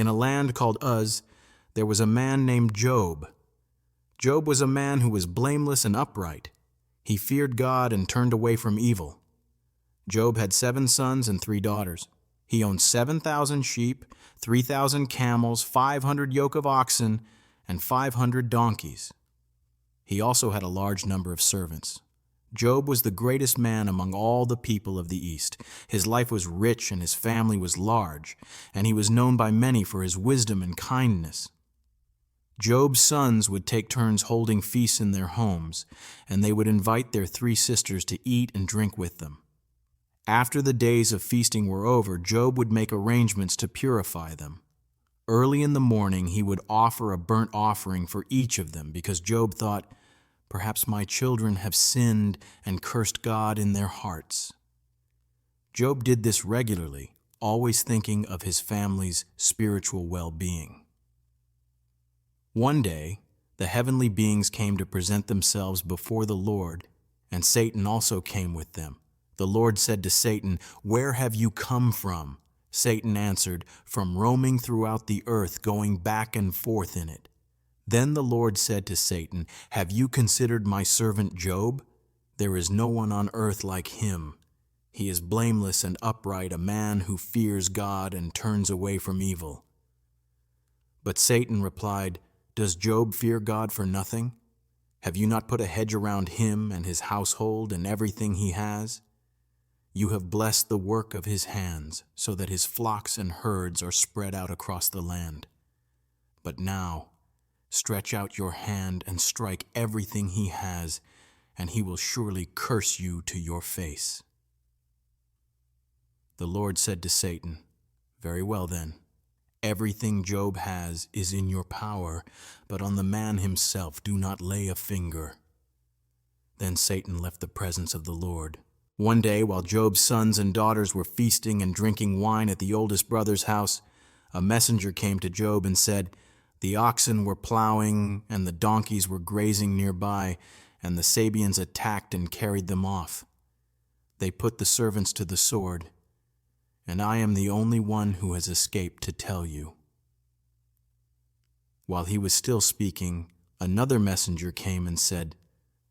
In a land called Uz, there was a man named Job. Job was a man who was blameless and upright. He feared God and turned away from evil. Job had 7 sons and 3 daughters. He owned 7,000 sheep, 3,000 camels, 500 yoke of oxen, and 500 donkeys. He also had a large number of servants. Job was the greatest man among all the people of the East. His life was rich and his family was large, and he was known by many for his wisdom and kindness. Job's sons would take turns holding feasts in their homes, and they would invite their 3 sisters to eat and drink with them. After the days of feasting were over, Job would make arrangements to purify them. Early in the morning, he would offer a burnt offering for each of them, because Job thought, "Perhaps my children have sinned and cursed God in their hearts." Job did this regularly, always thinking of his family's spiritual well-being. One day, the heavenly beings came to present themselves before the Lord, and Satan also came with them. The Lord said to Satan, "Where have you come from?" Satan answered, "From roaming throughout the earth, going back and forth in it." Then the Lord said to Satan, "Have you considered my servant Job? There is no one on earth like him. He is blameless and upright, a man who fears God and turns away from evil." But Satan replied, "Does Job fear God for nothing? Have you not put a hedge around him and his household and everything he has? You have blessed the work of his hands, so that his flocks and herds are spread out across the land. But now, stretch out your hand and strike everything he has, and he will surely curse you to your face." The Lord said to Satan, "Very well then. Everything Job has is in your power, but on the man himself do not lay a finger." Then Satan left the presence of the Lord. One day, while Job's sons and daughters were feasting and drinking wine at the oldest brother's house, a messenger came to Job and said, "The oxen were plowing and the donkeys were grazing nearby, and the Sabeans attacked and carried them off. They put the servants to the sword, and I am the only one who has escaped to tell you." While he was still speaking, another messenger came and said,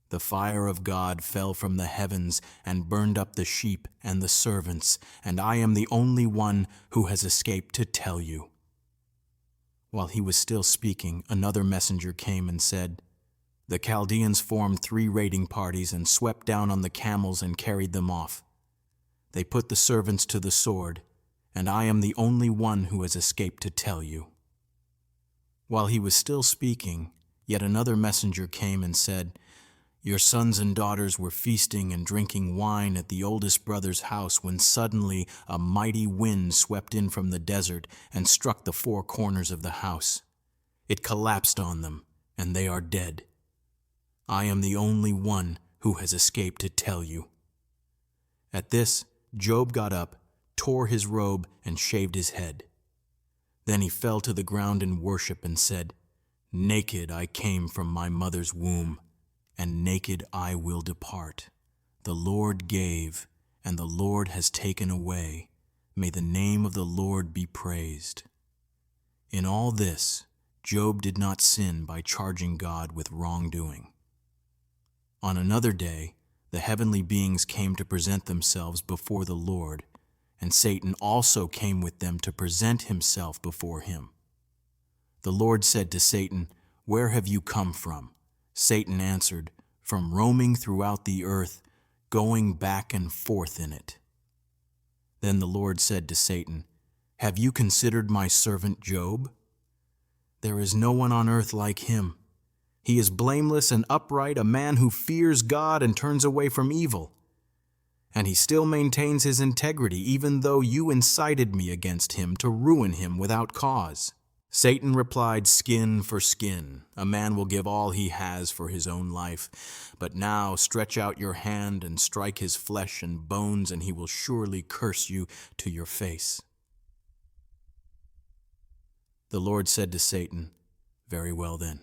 "The fire of God fell from the heavens and burned up the sheep and the servants, and I am the only one who has escaped to tell you." While he was still speaking, another messenger came and said, "The Chaldeans formed 3 raiding parties and swept down on the camels and carried them off. They put the servants to the sword, and I am the only one who has escaped to tell you." While he was still speaking, yet another messenger came and said, "Your sons and daughters were feasting and drinking wine at the oldest brother's house when suddenly a mighty wind swept in from the desert and struck the 4 corners of the house. It collapsed on them, and they are dead. I am the only one who has escaped to tell you." At this, Job got up, tore his robe, and shaved his head. Then he fell to the ground in worship and said, "Naked I came from my mother's womb, and naked I will depart. The Lord gave, and the Lord has taken away. May the name of the Lord be praised." In all this, Job did not sin by charging God with wrongdoing. On another day, the heavenly beings came to present themselves before the Lord, and Satan also came with them to present himself before him. The Lord said to Satan, "Where have you come from?" Satan answered, "From roaming throughout the earth, going back and forth in it." Then the Lord said to Satan, "Have you considered my servant Job? There is no one on earth like him. He is blameless and upright, a man who fears God and turns away from evil. And he still maintains his integrity, even though you incited me against him to ruin him without cause." Satan replied, "Skin for skin. A man will give all he has for his own life. But now stretch out your hand and strike his flesh and bones, and he will surely curse you to your face." The Lord said to Satan, "Very well then.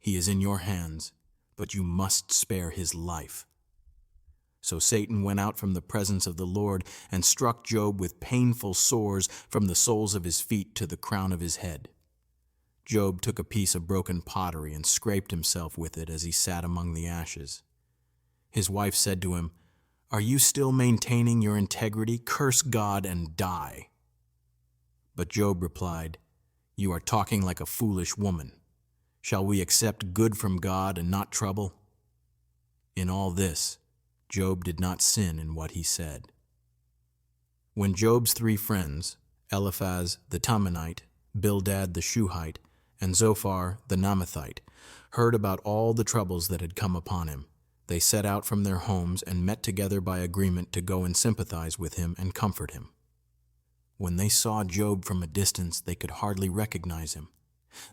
He is in your hands, but you must spare his life." So Satan went out from the presence of the Lord and struck Job with painful sores from the soles of his feet to the crown of his head. Job took a piece of broken pottery and scraped himself with it as he sat among the ashes. His wife said to him, "Are you still maintaining your integrity? Curse God and die." But Job replied, "You are talking like a foolish woman. Shall we accept good from God and not trouble?" In all this, Job did not sin in what he said. When Job's 3 friends, Eliphaz the Temanite, Bildad the Shuhite, and Zophar the Naamathite, heard about all the troubles that had come upon him, they set out from their homes and met together by agreement to go and sympathize with him and comfort him. When they saw Job from a distance, they could hardly recognize him.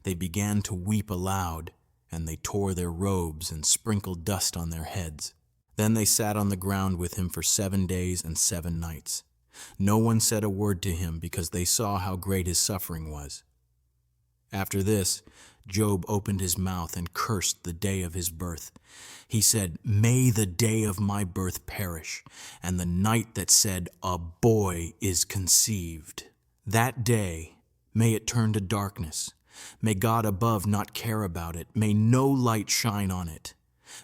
They began to weep aloud, and they tore their robes and sprinkled dust on their heads. Then they sat on the ground with him for 7 days and 7 nights. No one said a word to him because they saw how great his suffering was. After this, Job opened his mouth and cursed the day of his birth. He said, "May the day of my birth perish, and the night that said, 'A boy is conceived.' That day, may it turn to darkness. May God above not care about it. May no light shine on it.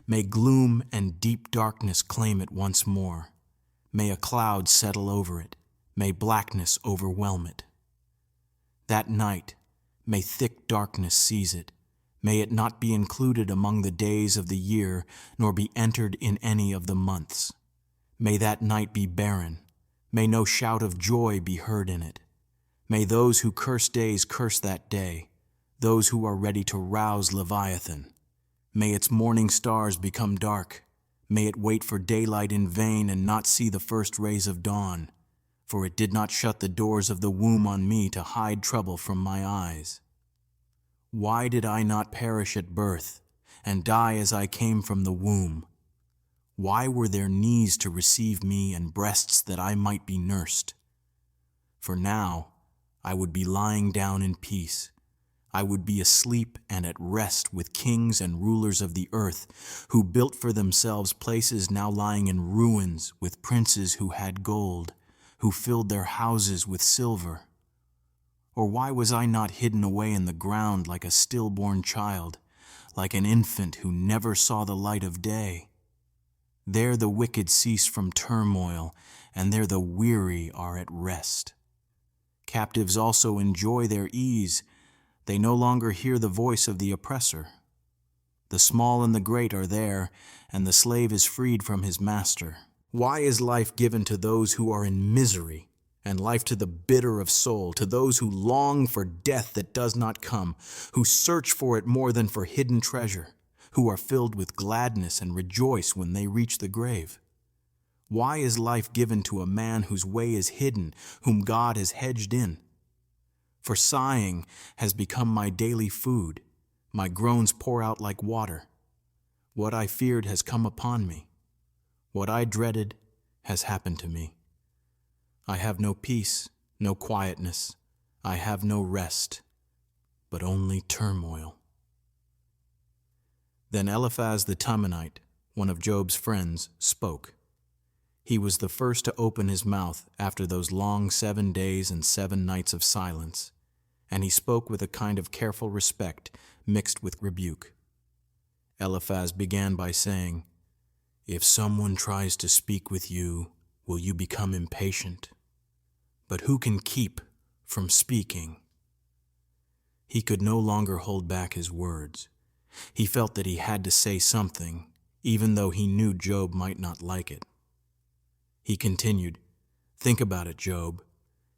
May gloom and deep darkness claim it once more. May a cloud settle over it. May blackness overwhelm it. That night, may thick darkness seize it. May it not be included among the days of the year, nor be entered in any of the months. May that night be barren. May no shout of joy be heard in it. May those who curse days curse that day, those who are ready to rouse Leviathan. May its morning stars become dark. May it wait for daylight in vain and not see the first rays of dawn, for it did not shut the doors of the womb on me to hide trouble from my eyes. Why did I not perish at birth, and die as I came from the womb? Why were there knees to receive me and breasts that I might be nursed? For now I would be lying down in peace. I would be asleep and at rest with kings and rulers of the earth, who built for themselves places now lying in ruins, with princes who had gold, who filled their houses with silver. Or why was I not hidden away in the ground like a stillborn child, like an infant who never saw the light of day? There the wicked cease from turmoil, and there the weary are at rest. Captives also enjoy their ease. They no longer hear the voice of the oppressor. The small and the great are there, and the slave is freed from his master. Why is life given to those who are in misery, and life to the bitter of soul, to those who long for death that does not come, who search for it more than for hidden treasure, who are filled with gladness and rejoice when they reach the grave? Why is life given to a man whose way is hidden, whom God has hedged in? For sighing has become my daily food. My groans pour out like water. What I feared has come upon me. What I dreaded has happened to me. I have no peace, no quietness. I have no rest, but only turmoil." Then Eliphaz the Temanite, one of Job's friends, spoke. He was the first to open his mouth after those long 7 days and 7 nights of silence, and he spoke with a kind of careful respect mixed with rebuke. Eliphaz began by saying, "If someone tries to speak with you, will you become impatient? But who can keep from speaking?" He could no longer hold back his words. He felt that he had to say something, even though he knew Job might not like it. He continued, "Think about it, Job.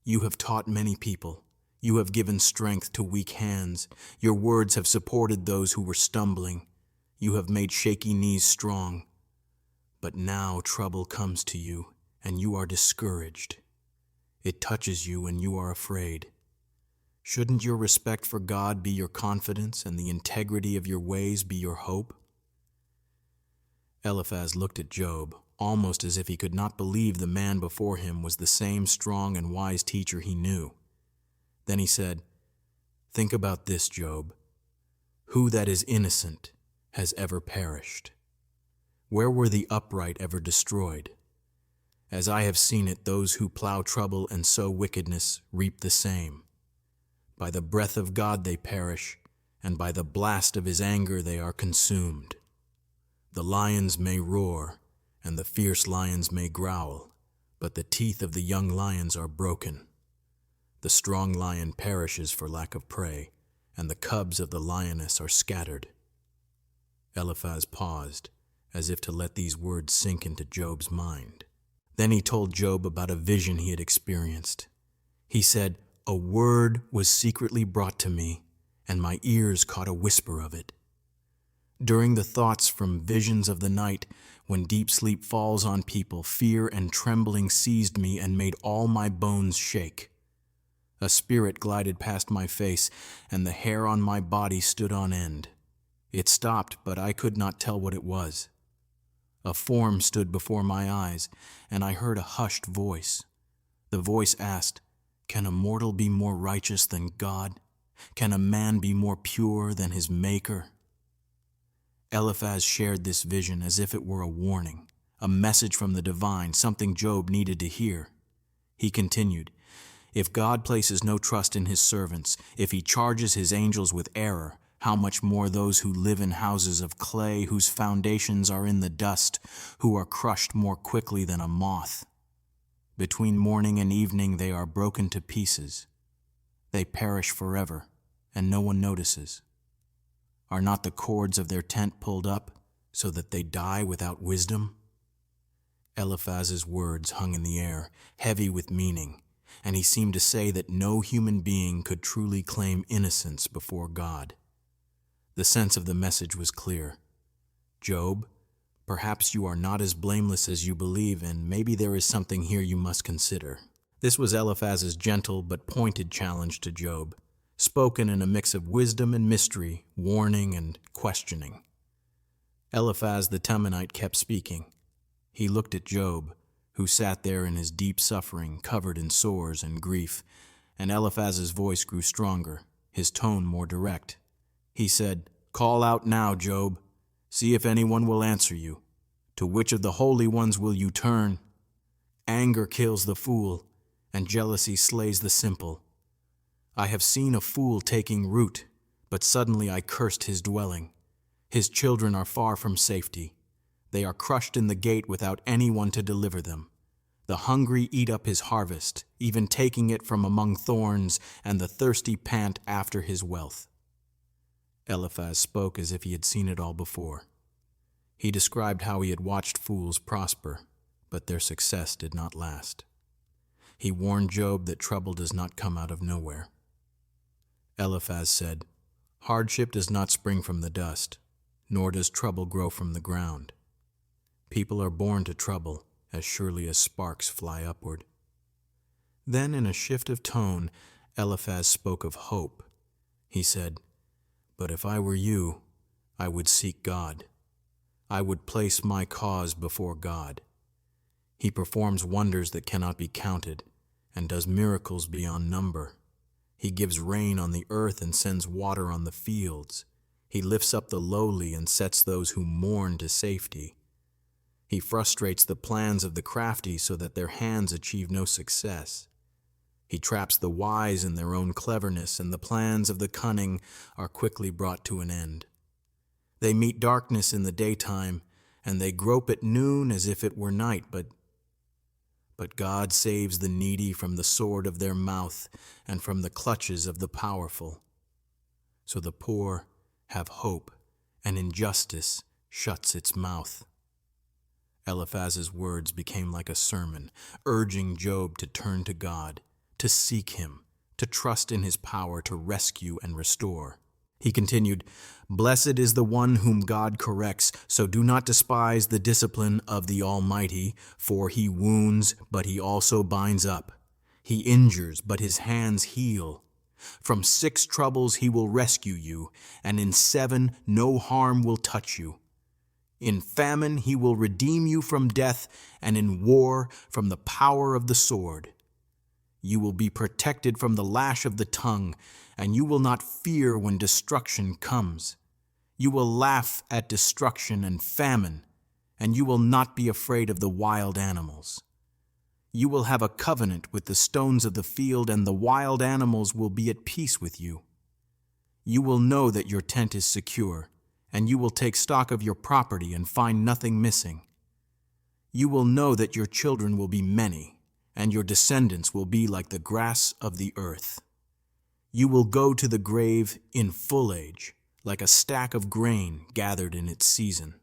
You have taught many people. You have given strength to weak hands. Your words have supported those who were stumbling. You have made shaky knees strong. But now trouble comes to you, and you are discouraged. It touches you and you are afraid. Shouldn't your respect for God be your confidence and the integrity of your ways be your hope?" Eliphaz looked at Job, almost as if he could not believe the man before him was the same strong and wise teacher he knew. Then he said, "Think about this, Job. Who that is innocent has ever perished? Where were the upright ever destroyed? As I have seen it, those who plow trouble and sow wickedness reap the same. By the breath of God they perish, and by the blast of his anger they are consumed. The lions may roar, and the fierce lions may growl, but the teeth of the young lions are broken. The strong lion perishes for lack of prey, and the cubs of the lioness are scattered. Eliphaz paused, as if to let these words sink into Job's mind. Then he told Job about a vision he had experienced. He said, "A word was secretly brought to me, and my ears caught a whisper of it. During the thoughts from visions of the night, when deep sleep falls on people, fear and trembling seized me and made all my bones shake. A spirit glided past my face, and the hair on my body stood on end. It stopped, but I could not tell what it was. A form stood before my eyes, and I heard a hushed voice. The voice asked, 'Can a mortal be more righteous than God? Can a man be more pure than his Maker?'" Eliphaz shared this vision as if it were a warning, a message from the divine, something Job needed to hear. He continued, "If God places no trust in his servants, if he charges his angels with error, how much more those who live in houses of clay, whose foundations are in the dust, who are crushed more quickly than a moth. Between morning and evening they are broken to pieces. They perish forever, and no one notices. Are not the cords of their tent pulled up, so that they die without wisdom?" Eliphaz's words hung in the air, heavy with meaning, and he seemed to say that no human being could truly claim innocence before God. The sense of the message was clear. "Job, perhaps you are not as blameless as you believe, and maybe there is something here you must consider." This was Eliphaz's gentle but pointed challenge to Job, spoken in a mix of wisdom and mystery, warning and questioning. Eliphaz the Temanite kept speaking. He looked at Job, who sat there in his deep suffering, covered in sores and grief, and Eliphaz's voice grew stronger, his tone more direct. He said, "Call out now, Job. See if anyone will answer you. To which of the holy ones will you turn? Anger kills the fool, and jealousy slays the simple. I have seen a fool taking root, but suddenly I cursed his dwelling. His children are far from safety. They are crushed in the gate without anyone to deliver them. The hungry eat up his harvest, even taking it from among thorns, and the thirsty pant after his wealth." Eliphaz spoke as if he had seen it all before. He described how he had watched fools prosper, but their success did not last. He warned Job that trouble does not come out of nowhere. Eliphaz said, "Hardship does not spring from the dust, nor does trouble grow from the ground. People are born to trouble as surely as sparks fly upward." Then, in a shift of tone, Eliphaz spoke of hope. He said, "But if I were you, I would seek God. I would place my cause before God. He performs wonders that cannot be counted, and does miracles beyond number. He gives rain on the earth and sends water on the fields. He lifts up the lowly and sets those who mourn to safety. He frustrates the plans of the crafty so that their hands achieve no success. He traps the wise in their own cleverness, and the plans of the cunning are quickly brought to an end. They meet darkness in the daytime, and they grope at noon as if it were night, but God saves the needy from the sword of their mouth and from the clutches of the powerful. So the poor have hope, and injustice shuts its mouth." Eliphaz's words became like a sermon, urging Job to turn to God, to seek him, to trust in his power to rescue and restore. He continued, "Blessed is the one whom God corrects, so do not despise the discipline of the Almighty, for he wounds, but he also binds up. He injures, but his hands heal. From 6 troubles he will rescue you, and in 7 no harm will touch you. In famine he will redeem you from death, and in war from the power of the sword. You will be protected from the lash of the tongue, and you will not fear when destruction comes. You will laugh at destruction and famine. and you will not be afraid of the wild animals. You will have a covenant with the stones of the field, and the wild animals will be at peace with you. You will know that your tent is secure, and you will take stock of your property and find nothing missing. You will know that your children will be many, and your descendants will be like the grass of the earth. You will go to the grave in full age, like a stack of grain gathered in its season.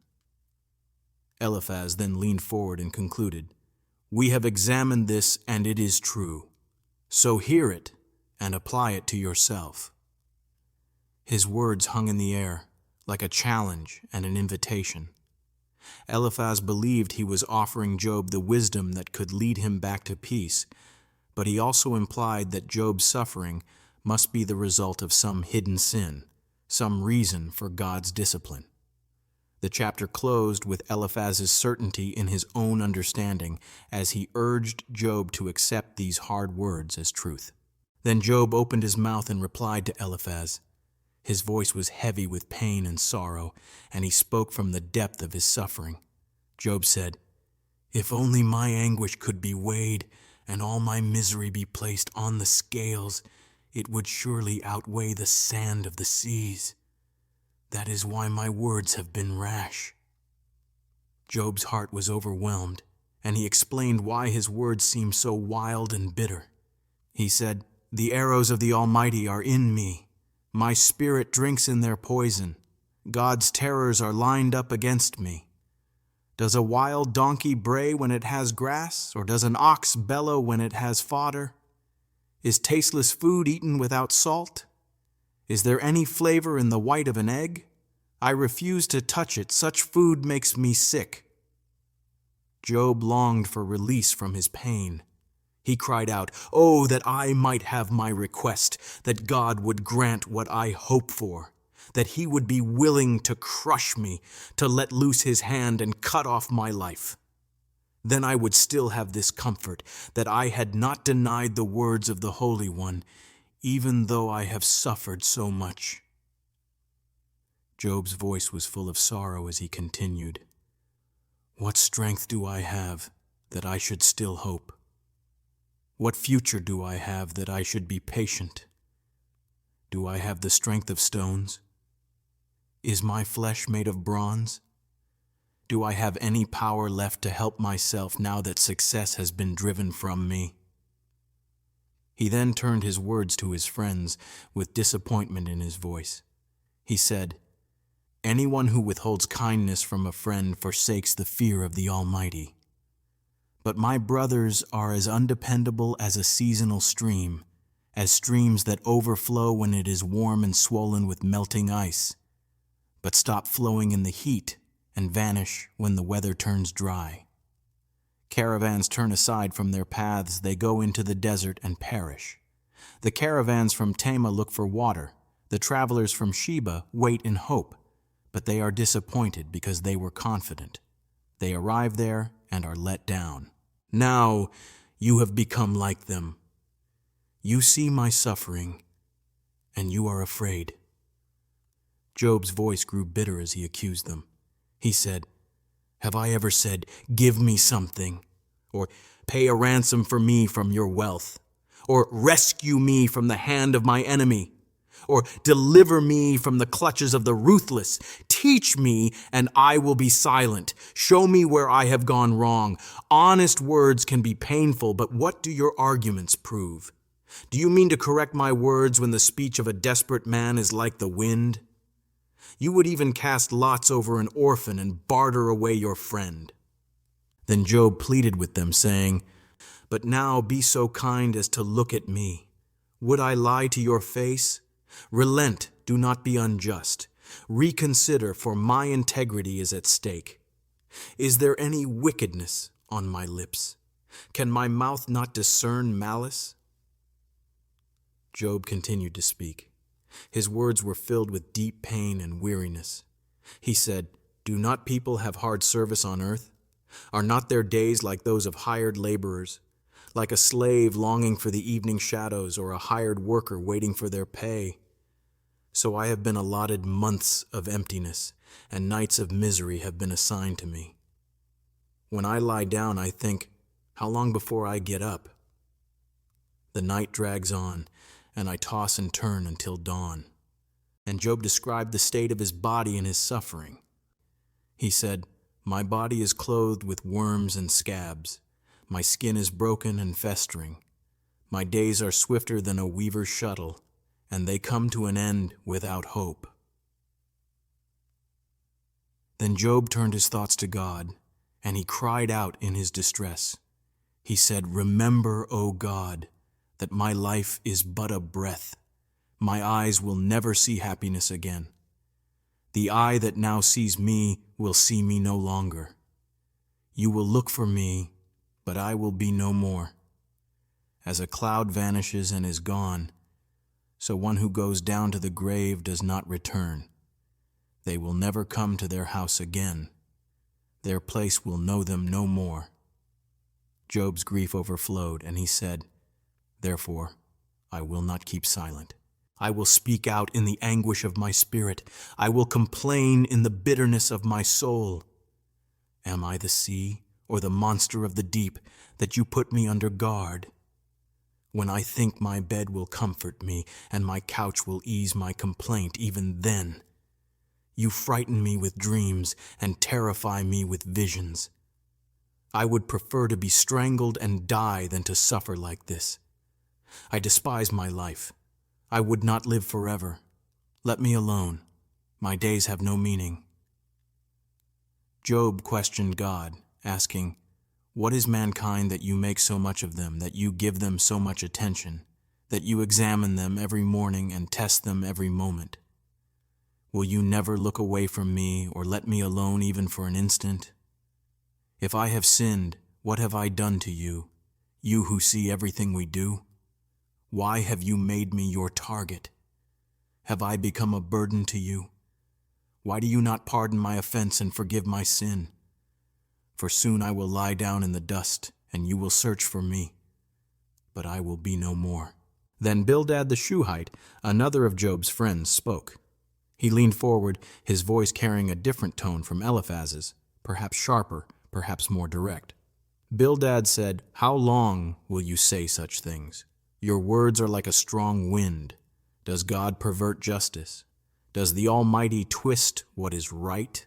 Eliphaz then leaned forward and concluded, "We have examined this, and it is true. So hear it and apply it to yourself." His words hung in the air, like a challenge and an invitation. Eliphaz believed he was offering Job the wisdom that could lead him back to peace, but he also implied that Job's suffering must be the result of some hidden sin, some reason for God's discipline. The chapter closed with Eliphaz's certainty in his own understanding as he urged Job to accept these hard words as truth. Then Job opened his mouth and replied to Eliphaz. His voice was heavy with pain and sorrow, and he spoke from the depth of his suffering. Job said, "If only my anguish could be weighed and all my misery be placed on the scales, it would surely outweigh the sand of the seas. That is why my words have been rash." Job's heart was overwhelmed, and he explained why his words seemed so wild and bitter. He said, "The arrows of the Almighty are in me. My spirit drinks in their poison. God's terrors are lined up against me. Does a wild donkey bray when it has grass, or does an ox bellow when it has fodder? Is tasteless food eaten without salt? Is there any flavor in the white of an egg? I refuse to touch it. Such food makes me sick." Job longed for release from his pain. He cried out, "Oh, that I might have my request, that God would grant what I hope for, that he would be willing to crush me, to let loose his hand and cut off my life. Then I would still have this comfort, that I had not denied the words of the Holy One, even though I have suffered so much." Job's voice was full of sorrow as he continued, "What strength do I have that I should still hope? What future do I have that I should be patient? Do I have the strength of stones? Is my flesh made of bronze? Do I have any power left to help myself now that success has been driven from me?" He then turned his words to his friends with disappointment in his voice. He said, "Anyone who withholds kindness from a friend forsakes the fear of the Almighty. But my brothers are as undependable as a seasonal stream, as streams that overflow when it is warm and swollen with melting ice, but stop flowing in the heat and vanish when the weather turns dry. Caravans turn aside from their paths, they go into the desert and perish. The caravans from Tema look for water, the travelers from Sheba wait in hope, but they are disappointed because they were confident. They arrive there and are let down. Now you have become like them. You see my suffering, and you are afraid." Job's voice grew bitter as he accused them. He said, "Have I ever said, 'Give me something,' or 'Pay a ransom for me from your wealth,' or 'Rescue me from the hand of my enemy,' or 'Deliver me from the clutches of the ruthless'? Teach me, and I will be silent. Show me where I have gone wrong. Honest words can be painful, but what do your arguments prove? Do you mean to correct my words when the speech of a desperate man is like the wind? You would even cast lots over an orphan and barter away your friend." Then Job pleaded with them, saying, "But now be so kind as to look at me. Would I lie to your face? Relent, do not be unjust. Reconsider, for my integrity is at stake. Is there any wickedness on my lips? Can my mouth not discern malice?" Job continued to speak. His words were filled with deep pain and weariness. He said, "Do not people have hard service on earth? Are not their days like those of hired laborers, like a slave longing for the evening shadows, or a hired worker waiting for their pay? So I have been allotted months of emptiness, and nights of misery have been assigned to me. When I lie down, I think, how long before I get up? The night drags on, and I toss and turn until dawn. And Job described the state of his body in his suffering. He said, "My body is clothed with worms and scabs. My skin is broken and festering. My days are swifter than a weaver's shuttle, and they come to an end without hope." Then Job turned his thoughts to God, and he cried out in his distress. He said, "Remember, O God, that my life is but a breath. My eyes will never see happiness again. The eye that now sees me will see me no longer. You will look for me, but I will be no more. As a cloud vanishes and is gone, so one who goes down to the grave does not return. They will never come to their house again. Their place will know them no more." Job's grief overflowed, and he said, "Therefore, I will not keep silent. I will speak out in the anguish of my spirit. I will complain in the bitterness of my soul. Am I the sea or the monster of the deep that you put me under guard? When I think my bed will comfort me and my couch will ease my complaint, even then you frighten me with dreams and terrify me with visions. I would prefer to be strangled and die than to suffer like this. I despise my life. I would not live forever. Let me alone. My days have no meaning." Job questioned God, asking, "What is mankind that you make so much of them, that you give them so much attention, that you examine them every morning and test them every moment? Will you never look away from me or let me alone even for an instant? If I have sinned, what have I done to you, you who see everything we do? Why have you made me your target? Have I become a burden to you? Why do you not pardon my offense and forgive my sin? For soon I will lie down in the dust, and you will search for me, but I will be no more." Then Bildad the Shuhite, another of Job's friends, spoke. He leaned forward, his voice carrying a different tone from Eliphaz's, perhaps sharper, perhaps more direct. Bildad said, "How long will you say such things? Your words are like a strong wind. Does God pervert justice? Does the Almighty twist what is right?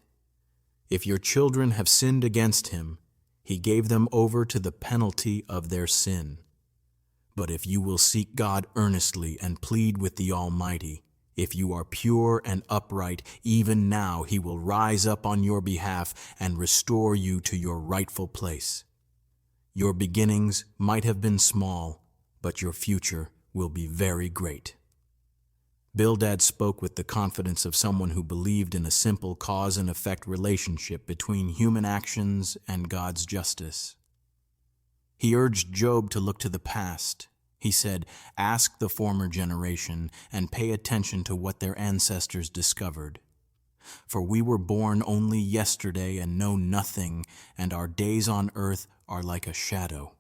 If your children have sinned against him, he gave them over to the penalty of their sin. But if you will seek God earnestly and plead with the Almighty, if you are pure and upright, even now he will rise up on your behalf and restore you to your rightful place. Your beginnings might have been small, but your future will be very great." Bildad spoke with the confidence of someone who believed in a simple cause and effect relationship between human actions and God's justice. He urged Job to look to the past. He said, "Ask the former generation and pay attention to what their ancestors discovered. For we were born only yesterday and know nothing, and our days on earth are like a shadow.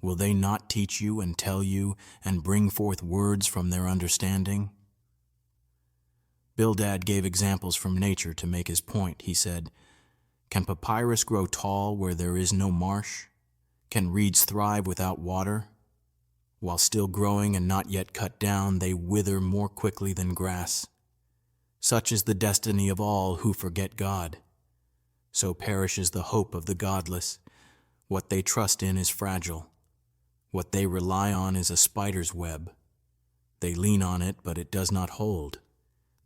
Will they not teach you and tell you and bring forth words from their understanding?" Bildad gave examples from nature to make his point. He said, "Can papyrus grow tall where there is no marsh? Can reeds thrive without water? While still growing and not yet cut down, they wither more quickly than grass. Such is the destiny of all who forget God. So perishes the hope of the godless. What they trust in is fragile. What they rely on is a spider's web. They lean on it, but it does not hold.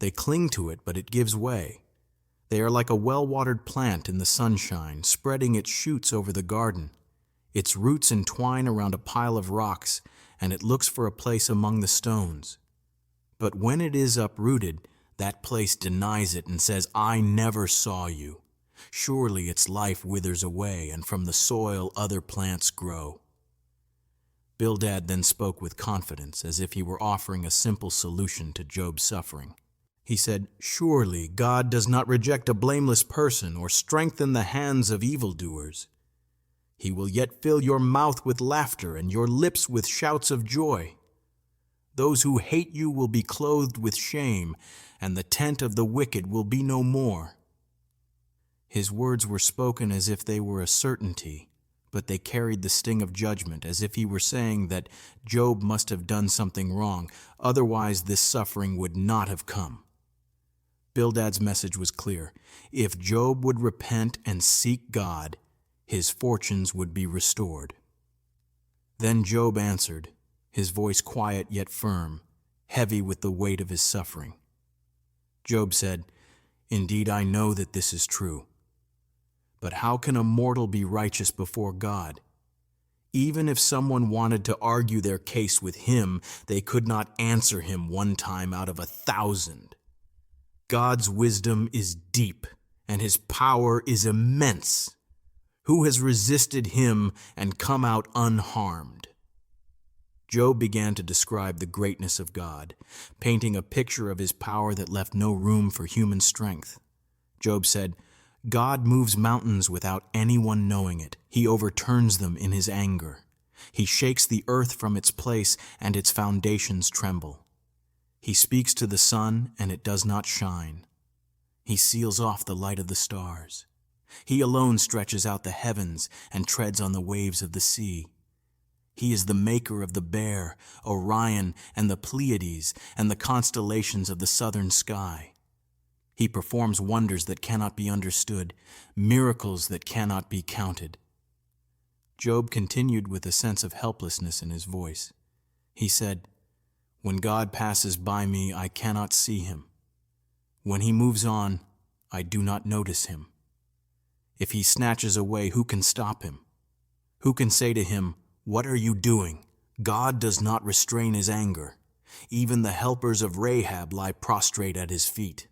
They cling to it, but it gives way. They are like a well-watered plant in the sunshine, spreading its shoots over the garden. Its roots entwine around a pile of rocks, and it looks for a place among the stones. But when it is uprooted, that place denies it and says, 'I never saw you.' Surely its life withers away, and from the soil other plants grow." Bildad then spoke with confidence, as if he were offering a simple solution to Job's suffering. He said, "Surely God does not reject a blameless person or strengthen the hands of evildoers. He will yet fill your mouth with laughter and your lips with shouts of joy. Those who hate you will be clothed with shame, and the tent of the wicked will be no more. His words were spoken as if they were a certainty, but they carried the sting of judgment, as if he were saying that Job must have done something wrong, otherwise this suffering would not have come. Bildad's message was clear. If Job would repent and seek God, his fortunes would be restored. Then Job answered, his voice quiet yet firm, heavy with the weight of his suffering. Job said, "Indeed, I know that this is true. But how can a mortal be righteous before God? Even if someone wanted to argue their case with him, they could not answer him 1 time out of 1,000. God's wisdom is deep, and his power is immense. Who has resisted him and come out unharmed?" Job began to describe the greatness of God, painting a picture of his power that left no room for human strength. Job said, "God moves mountains without anyone knowing it. He overturns them in his anger. He shakes the earth from its place, and its foundations tremble. He speaks to the sun, and it does not shine. He seals off the light of the stars. He alone stretches out the heavens and treads on the waves of the sea. He is the maker of the Bear, Orion, and the Pleiades, and the constellations of the southern sky. He performs wonders that cannot be understood, miracles that cannot be counted." Job continued with a sense of helplessness in his voice. He said, "When God passes by me, I cannot see him. When he moves on, I do not notice him. If he snatches away, who can stop him? Who can say to him, 'What are you doing?' God does not restrain his anger. Even the helpers of Rahab lie prostrate at his feet."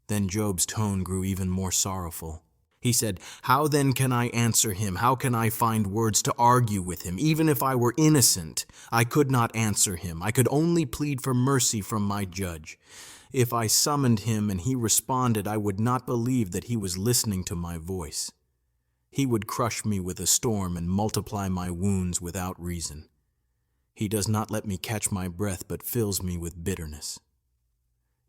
Then Job's tone grew even more sorrowful. He said, "How then can I answer him? How can I find words to argue with him? Even if I were innocent, I could not answer him. I could only plead for mercy from my judge. If I summoned him and he responded, I would not believe that he was listening to my voice. He would crush me with a storm and multiply my wounds without reason. He does not let me catch my breath, but fills me with bitterness."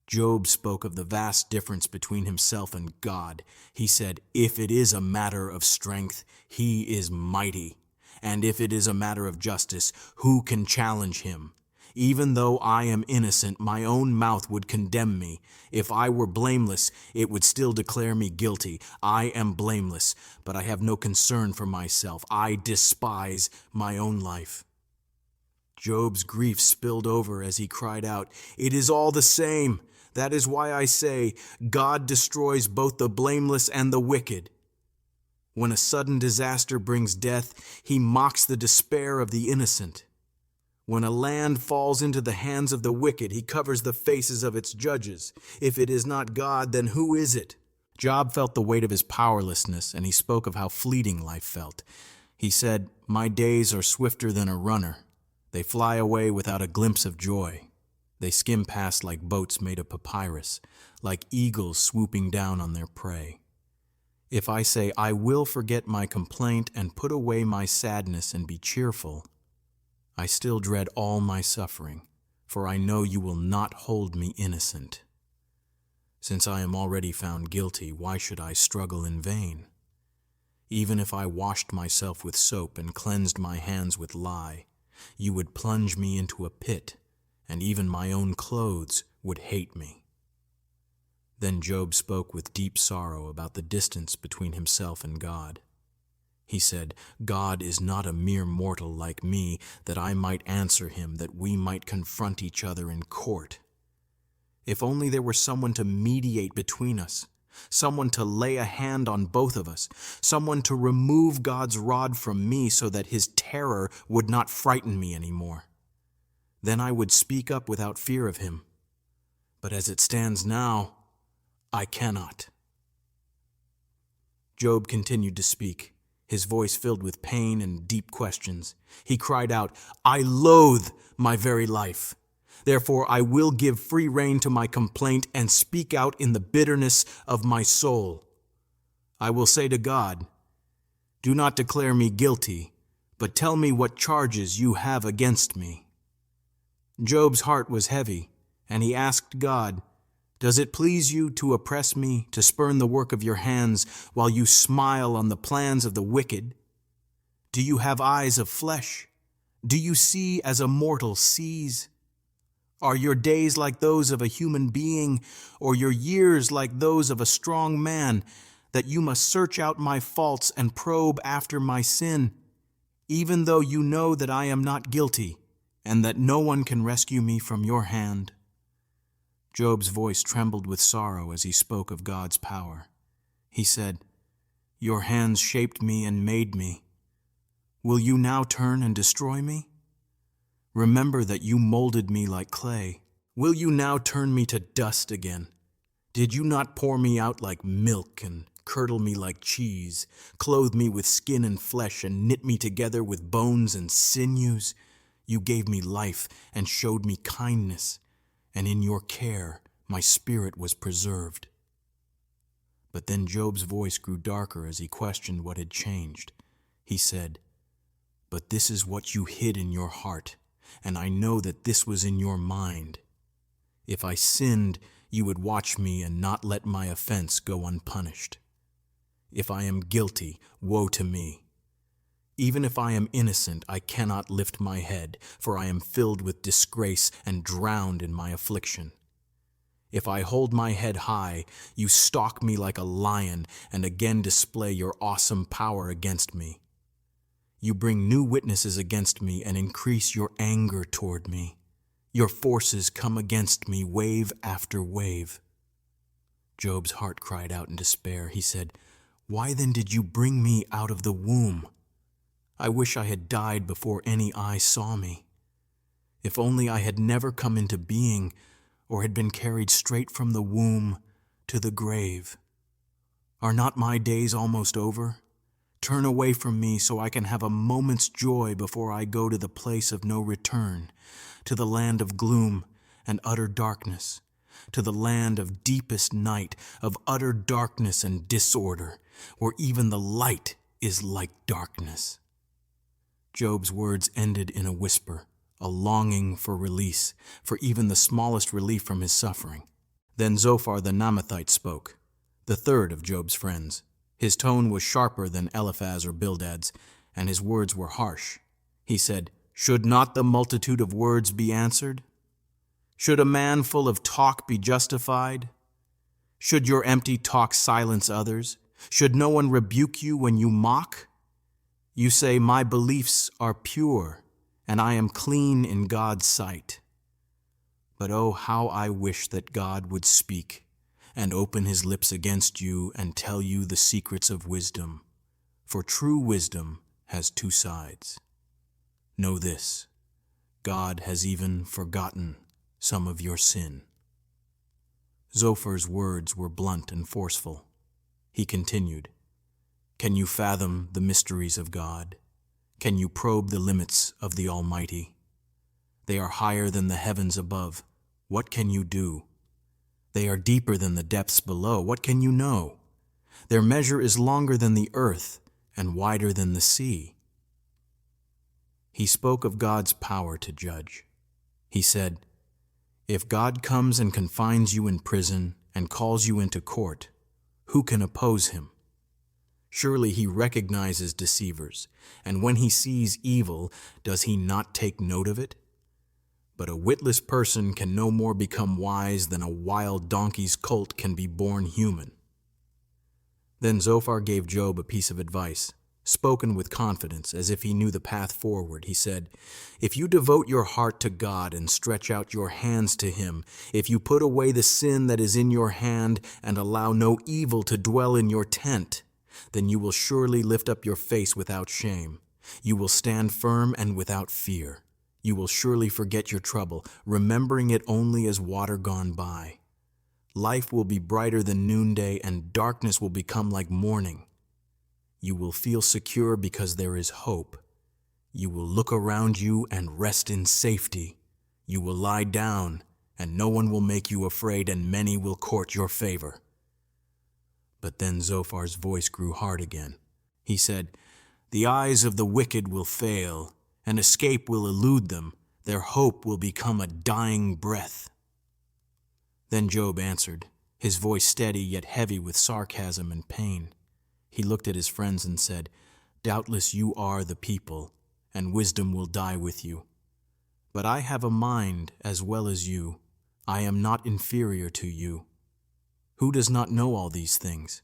Job spoke of the vast difference between himself and God. He said, "If it is a matter of strength, he is mighty. And if it is a matter of justice, who can challenge him? Even though I am innocent, my own mouth would condemn me. If I were blameless, it would still declare me guilty. I am blameless, but I have no concern for myself. I despise my own life." Job's grief spilled over as he cried out, "It is all the same. That is why I say, God destroys both the blameless and the wicked. When a sudden disaster brings death, he mocks the despair of the innocent. When a land falls into the hands of the wicked, he covers the faces of its judges. If it is not God, then who is it?" Job felt the weight of his powerlessness, and he spoke of how fleeting life felt. He said, "My days are swifter than a runner. They fly away without a glimpse of joy. They skim past like boats made of papyrus, like eagles swooping down on their prey. If I say, 'I will forget my complaint and put away my sadness and be cheerful,' I still dread all my suffering, for I know you will not hold me innocent. Since I am already found guilty, why should I struggle in vain? Even if I washed myself with soap and cleansed my hands with lye, you would plunge me into a pit, and even my own clothes would hate me." Then Job spoke with deep sorrow about the distance between himself and God. He said, "God is not a mere mortal like me, that I might answer him, that we might confront each other in court. If only there were someone to mediate between us, someone to lay a hand on both of us, someone to remove God's rod from me so that his terror would not frighten me anymore. Then I would speak up without fear of him. But as it stands now, I cannot." Job continued to speak, his voice filled with pain and deep questions. He cried out, "I loathe my very life. Therefore I will give free rein to my complaint and speak out in the bitterness of my soul. I will say to God, 'Do not declare me guilty, but tell me what charges you have against me.'" Job's heart was heavy, and he asked God, Does it please you to oppress me, to spurn the work of your hands, while you smile on the plans of the wicked? Do you have eyes of flesh? Do you see as a mortal sees? Are your days like those of a human being, or your years like those of a strong man, that you must search out my faults and probe after my sin, even though you know that I am not guilty, and that no one can rescue me from your hand? Job's voice trembled with sorrow as he spoke of God's power. He said, "Your hands shaped me and made me. Will you now turn and destroy me? Remember that you molded me like clay. Will you now turn me to dust again? Did you not pour me out like milk and curdle me like cheese, clothe me with skin and flesh and knit me together with bones and sinews? You gave me life and showed me kindness, and in your care my spirit was preserved." But then Job's voice grew darker as he questioned what had changed. He said, "But this is what you hid in your heart, and I know that this was in your mind. If I sinned, you would watch me and not let my offense go unpunished. If I am guilty, woe to me. Even if I am innocent, I cannot lift my head, for I am filled with disgrace and drowned in my affliction. If I hold my head high, you stalk me like a lion and again display your awesome power against me. You bring new witnesses against me and increase your anger toward me. Your forces come against me wave after wave." Job's heart cried out in despair. He said, "Why then did you bring me out of the womb? I wish I had died before any eye saw me. If only I had never come into being, or had been carried straight from the womb to the grave. Are not my days almost over? Turn away from me so I can have a moment's joy before I go to the place of no return, to the land of gloom and utter darkness, to the land of deepest night, of utter darkness and disorder, where even the light is like darkness." Job's words ended in a whisper, a longing for release, for even the smallest relief from his suffering. Then Zophar the Naamathite spoke, the third of Job's friends. His tone was sharper than Eliphaz or Bildad's, and his words were harsh. He said, "Should not the multitude of words be answered? Should a man full of talk be justified? Should your empty talk silence others? Should no one rebuke you when you mock? You say, 'My beliefs are pure, and I am clean in God's sight.' But oh, how I wish that God would speak and open his lips against you and tell you the secrets of wisdom. For true wisdom has two sides. Know this, God has even forgotten some of your sin." Zophar's words were blunt and forceful. He continued, "Can you fathom the mysteries of God? Can you probe the limits of the Almighty? They are higher than the heavens above. What can you do? They are deeper than the depths below. What can you know? Their measure is longer than the earth and wider than the sea." He spoke of God's power to judge. He said, "If God comes and confines you in prison and calls you into court, who can oppose him? Surely he recognizes deceivers, and when he sees evil, does he not take note of it? But a witless person can no more become wise than a wild donkey's colt can be born human." Then Zophar gave Job a piece of advice, spoken with confidence, as if he knew the path forward. He said, "If you devote your heart to God and stretch out your hands to him, if you put away the sin that is in your hand and allow no evil to dwell in your tent, then you will surely lift up your face without shame. You will stand firm and without fear. You will surely forget your trouble, remembering it only as water gone by. Life will be brighter than noonday, and darkness will become like morning. You will feel secure because there is hope. You will look around you and rest in safety. You will lie down, and no one will make you afraid, and many will court your favor." But then Zophar's voice grew hard again. He said, "The eyes of the wicked will fail, and escape will elude them. Their hope will become a dying breath." Then Job answered, his voice steady yet heavy with sarcasm and pain. He looked at his friends and said, "Doubtless you are the people, and wisdom will die with you. But I have a mind as well as you. I am not inferior to you. Who does not know all these things?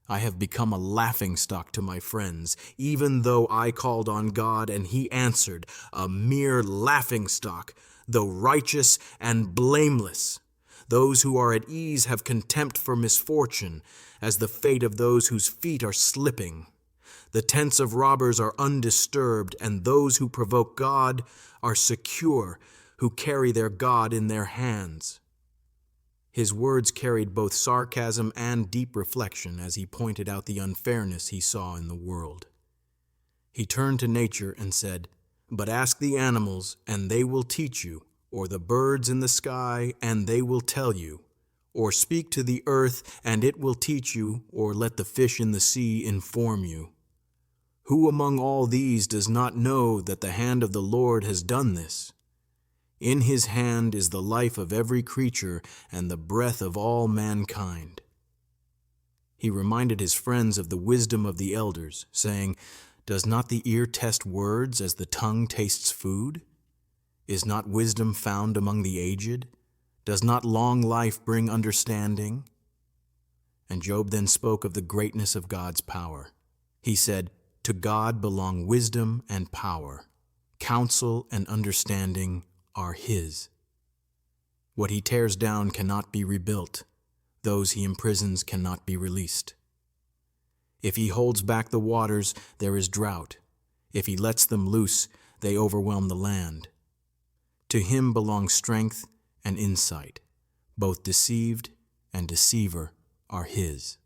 I have become a laughingstock to my friends, even though I called on God and he answered, a mere laughingstock, though righteous and blameless. Those who are at ease have contempt for misfortune, as the fate of those whose feet are slipping. The tents of robbers are undisturbed, and those who provoke God are secure, who carry their God in their hands." His words carried both sarcasm and deep reflection as he pointed out the unfairness he saw in the world. He turned to nature and said, "But ask the animals, and they will teach you, or the birds in the sky, and they will tell you, or speak to the earth, and it will teach you, or let the fish in the sea inform you. Who among all these does not know that the hand of the Lord has done this? In his hand is the life of every creature and the breath of all mankind." He reminded his friends of the wisdom of the elders, saying, "Does not the ear test words as the tongue tastes food? Is not wisdom found among the aged? Does not long life bring understanding?" And Job then spoke of the greatness of God's power. He said, "To God belong wisdom and power. Counsel and understanding are his. What he tears down cannot be rebuilt. Those he imprisons cannot be released. If he holds back the waters, there is drought. If he lets them loose, they overwhelm the land. To him belong strength and insight. Both deceived and deceiver are his.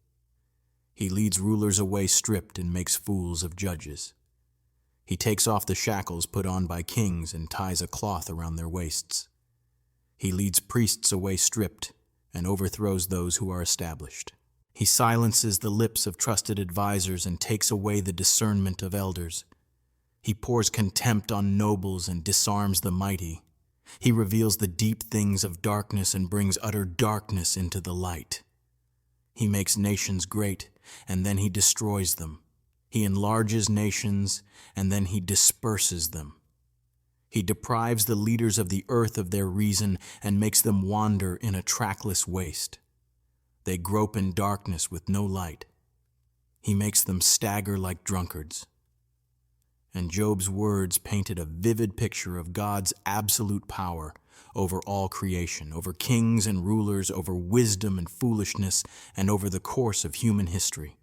He leads rulers away stripped and makes fools of judges. He takes off the shackles put on by kings and ties a cloth around their waists. He leads priests away stripped and overthrows those who are established. He silences the lips of trusted advisers and takes away the discernment of elders. He pours contempt on nobles and disarms the mighty. He reveals the deep things of darkness and brings utter darkness into the light. He makes nations great, and then he destroys them. He enlarges nations, and then he disperses them. He deprives the leaders of the earth of their reason and makes them wander in a trackless waste. They grope in darkness with no light. He makes them stagger like drunkards. And Job's words painted a vivid picture of God's absolute power over all creation, over kings and rulers, over wisdom and foolishness, and over the course of human history.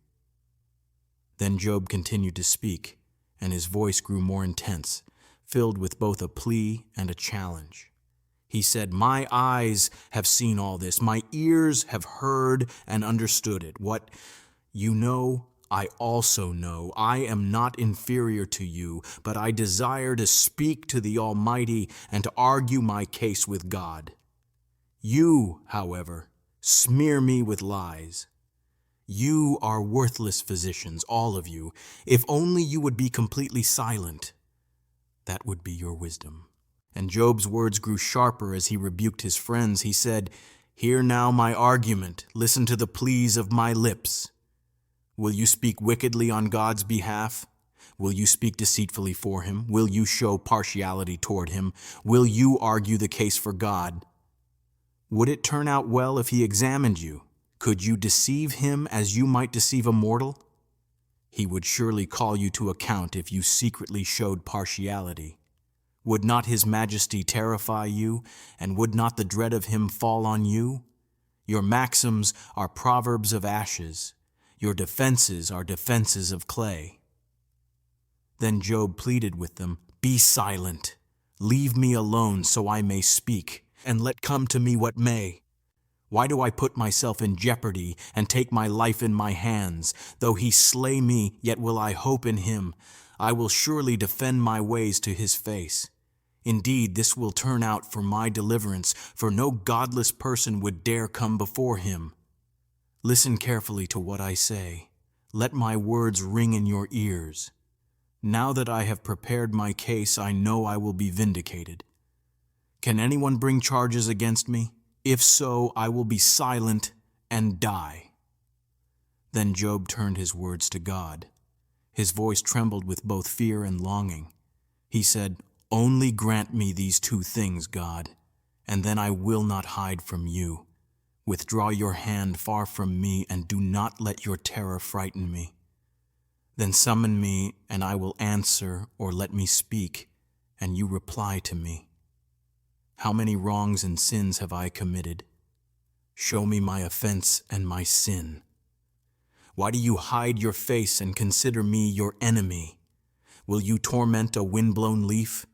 Then Job continued to speak, and his voice grew more intense, filled with both a plea and a challenge. He said, "My eyes have seen all this. My ears have heard and understood it. What you know, I also know. I am not inferior to you, but I desire to speak to the Almighty and to argue my case with God. You, however, smear me with lies. You are worthless physicians, all of you. If only you would be completely silent. That would be your wisdom." And Job's words grew sharper as he rebuked his friends. He said, "Hear now my argument. Listen to the pleas of my lips. Will you speak wickedly on God's behalf? Will you speak deceitfully for him? Will you show partiality toward him? Will you argue the case for God? Would it turn out well if he examined you? Could you deceive him as you might deceive a mortal? He would surely call you to account if you secretly showed partiality. Would not his majesty terrify you, and would not the dread of him fall on you? Your maxims are proverbs of ashes. Your defenses are defenses of clay." Then Job pleaded with them, "Be silent. Leave me alone so I may speak, and let come to me what may. Why do I put myself in jeopardy and take my life in my hands? Though he slay me, yet will I hope in him. I will surely defend my ways to his face. Indeed, this will turn out for my deliverance, for no godless person would dare come before him. Listen carefully to what I say. Let my words ring in your ears. Now that I have prepared my case, I know I will be vindicated. Can anyone bring charges against me? If so, I will be silent and die." Then Job turned his words to God. His voice trembled with both fear and longing. He said, "Only grant me these two things, God, and then I will not hide from you. Withdraw your hand far from me, and do not let your terror frighten me. Then summon me, and I will answer, or let me speak, and you reply to me. How many wrongs and sins have I committed? Show me my offense and my sin. Why do you hide your face and consider me your enemy? Will you torment a windblown leaf?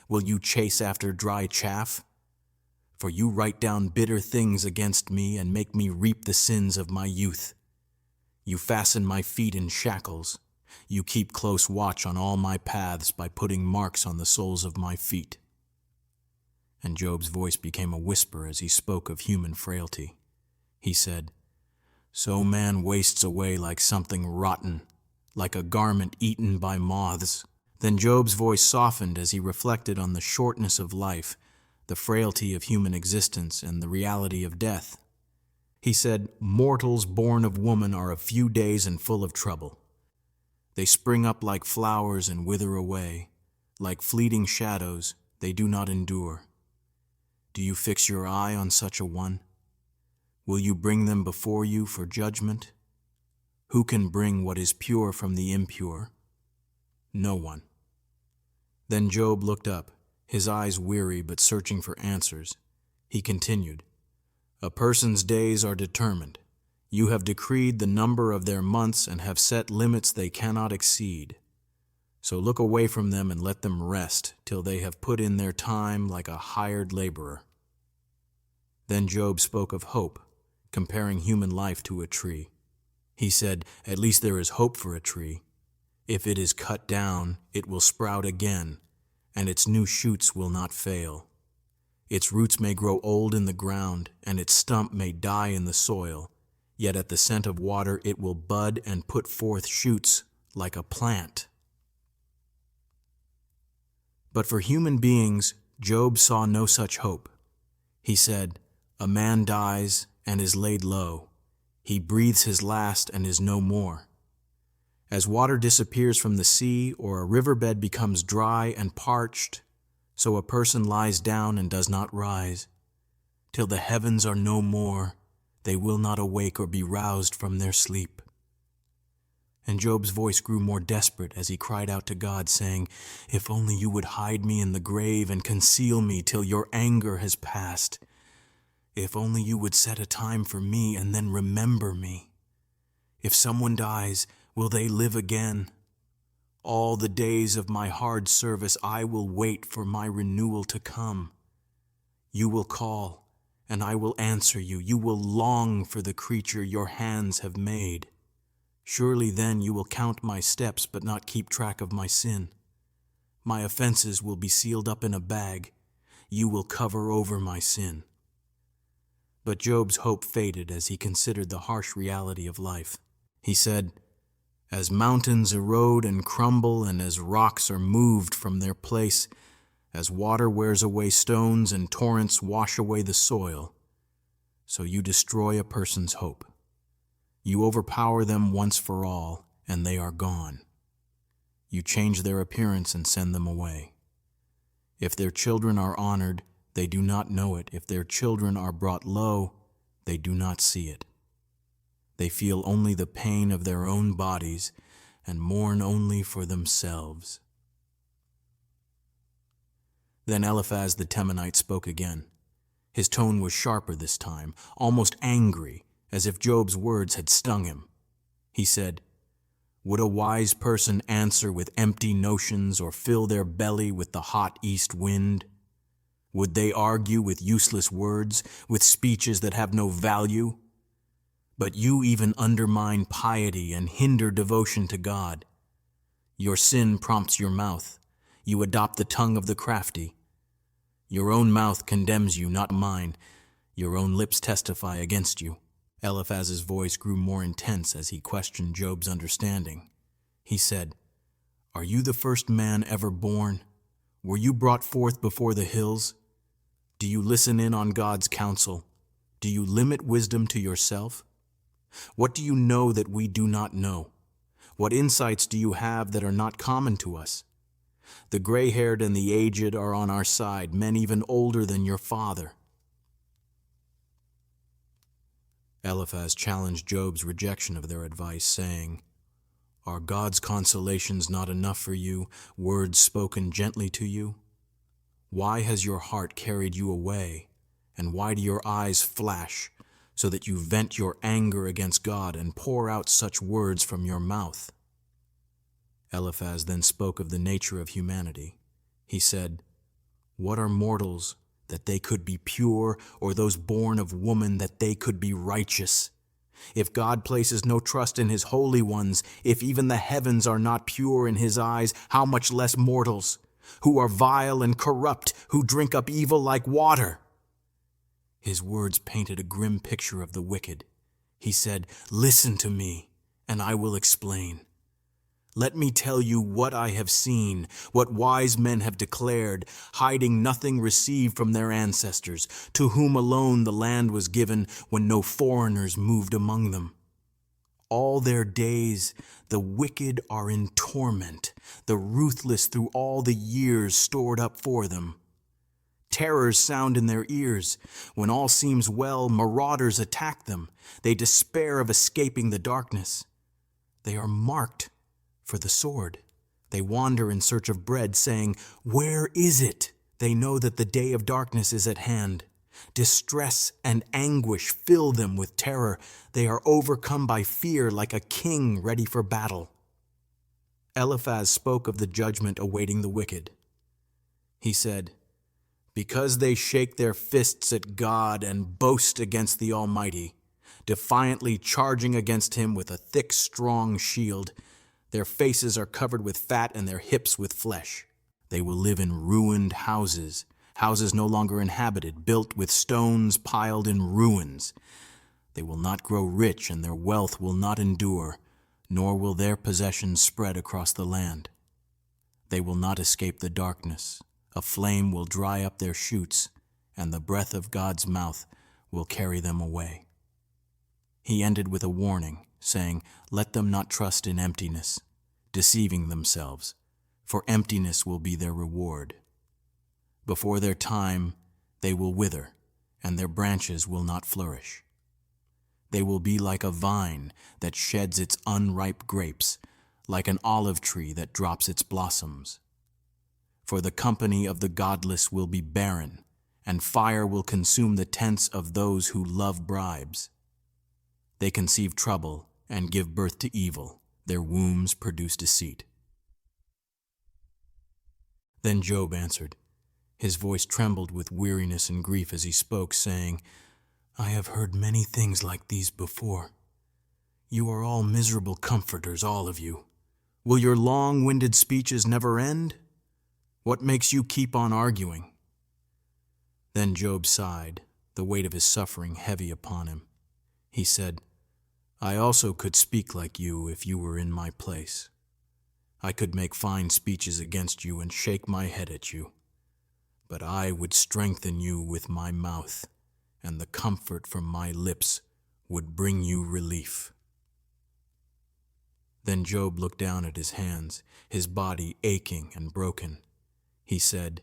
Will you chase after dry chaff? For you write down bitter things against me and make me reap the sins of my youth. You fasten my feet in shackles. You keep close watch on all my paths by putting marks on the soles of my feet." And Job's voice became a whisper as he spoke of human frailty. He said, "So man wastes away like something rotten, like a garment eaten by moths." Then Job's voice softened as he reflected on the shortness of life, the frailty of human existence, and the reality of death. He said, "Mortals born of woman are a few days and full of trouble. They spring up like flowers and wither away. Like fleeting shadows, they do not endure. Do you fix your eye on such a one? Will you bring them before you for judgment? Who can bring what is pure from the impure? No one." Then Job looked up, his eyes weary but searching for answers. He continued, "A person's days are determined. You have decreed the number of their months and have set limits they cannot exceed. So look away from them and let them rest till they have put in their time like a hired laborer." Then Job spoke of hope, comparing human life to a tree. He said, "At least there is hope for a tree. If it is cut down, it will sprout again, and its new shoots will not fail. Its roots may grow old in the ground, and its stump may die in the soil, yet at the scent of water it will bud and put forth shoots like a plant." But for human beings, Job saw no such hope. He said, "A man dies and is laid low. He breathes his last and is no more. As water disappears from the sea, or a riverbed becomes dry and parched, so a person lies down and does not rise. Till the heavens are no more, they will not awake or be roused from their sleep." And Job's voice grew more desperate as he cried out to God, saying, "If only you would hide me in the grave and conceal me till your anger has passed. If only you would set a time for me and then remember me. If someone dies, will they live again? All the days of my hard service I will wait for my renewal to come. You will call, and I will answer you. You will long for the creature your hands have made. Surely then you will count my steps but not keep track of my sin. My offenses will be sealed up in a bag. You will cover over my sin." But Job's hope faded as he considered the harsh reality of life. He said, "As mountains erode and crumble, and as rocks are moved from their place, as water wears away stones and torrents wash away the soil, so you destroy a person's hope. You overpower them once for all, and they are gone. You change their appearance and send them away. If their children are honored, they do not know it. If their children are brought low, they do not see it. They feel only the pain of their own bodies and mourn only for themselves." Then Eliphaz the Temanite spoke again. His tone was sharper this time, almost angry, as if Job's words had stung him. He said, "Would a wise person answer with empty notions or fill their belly with the hot east wind? Would they argue with useless words, with speeches that have no value? But you even undermine piety and hinder devotion to God. Your sin prompts your mouth. You adopt the tongue of the crafty. Your own mouth condemns you, not mine. Your own lips testify against you." Eliphaz's voice grew more intense as he questioned Job's understanding. He said, "Are you the first man ever born? Were you brought forth before the hills? Do you listen in on God's counsel? Do you limit wisdom to yourself? What do you know that we do not know? What insights do you have that are not common to us? The gray-haired and the aged are on our side, men even older than your father. Eliphaz challenged Job's rejection of their advice, saying, Are God's consolations not enough for you, words spoken gently to you? Why has your heart carried you away, and why do your eyes flash, so that you vent your anger against God and pour out such words from your mouth? Eliphaz then spoke of the nature of humanity. He said, What are mortals that they could be pure, or those born of woman that they could be righteous? If God places no trust in his holy ones, if even the heavens are not pure in his eyes, how much less mortals, who are vile and corrupt, who drink up evil like water? His words painted a grim picture of the wicked. He said, Listen to me, and I will explain. Let me tell you what I have seen, what wise men have declared, hiding nothing received from their ancestors, to whom alone the land was given when no foreigners moved among them. All their days the wicked are in torment, the ruthless through all the years stored up for them. Terrors sound in their ears. When all seems well, marauders attack them. They despair of escaping the darkness. They are marked for the sword. They wander in search of bread, saying, Where is it? They know that the day of darkness is at hand. Distress and anguish fill them with terror. They are overcome by fear like a king ready for battle. Eliphaz spoke of the judgment awaiting the wicked. He said, Because they shake their fists at God and boast against the Almighty, defiantly charging against him with a thick, strong shield, their faces are covered with fat and their hips with flesh. They will live in ruined houses, houses no longer inhabited, built with stones piled in ruins. They will not grow rich, and their wealth will not endure, nor will their possessions spread across the land. They will not escape the darkness. A flame will dry up their shoots, and the breath of God's mouth will carry them away. He ended with a warning, saying, Let them not trust in emptiness, deceiving themselves, for emptiness will be their reward. Before their time they will wither, and their branches will not flourish. They will be like a vine that sheds its unripe grapes, like an olive tree that drops its blossoms. For the company of the godless will be barren, and fire will consume the tents of those who love bribes. They conceive trouble and give birth to evil. Their wombs produce deceit. Then Job answered. His voice trembled with weariness and grief as he spoke, saying, I have heard many things like these before. You are all miserable comforters, all of you. Will your long-winded speeches never end? What makes you keep on arguing? Then Job sighed, the weight of his suffering heavy upon him. He said, I also could speak like you if you were in my place. I could make fine speeches against you and shake my head at you. But I would strengthen you with my mouth, and the comfort from my lips would bring you relief. Then Job looked down at his hands, his body aching and broken. He said,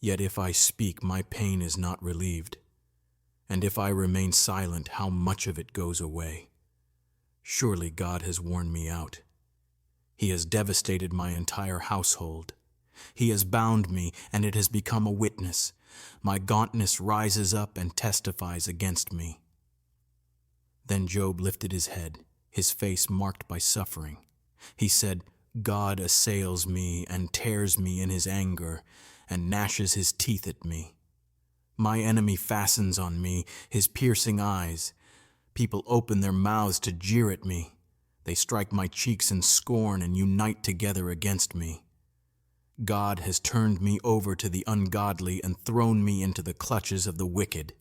Yet if I speak, my pain is not relieved. And if I remain silent, how much of it goes away? Surely God has worn me out. He has devastated my entire household. He has bound me, and it has become a witness. My gauntness rises up and testifies against me. Then Job lifted his head, his face marked by suffering. He said, God assails me and tears me in his anger, and gnashes his teeth at me. My enemy fastens on me, his piercing eyes. People open their mouths to jeer at me. They strike my cheeks in scorn and unite together against me. God has turned me over to the ungodly and thrown me into the clutches of the wicked.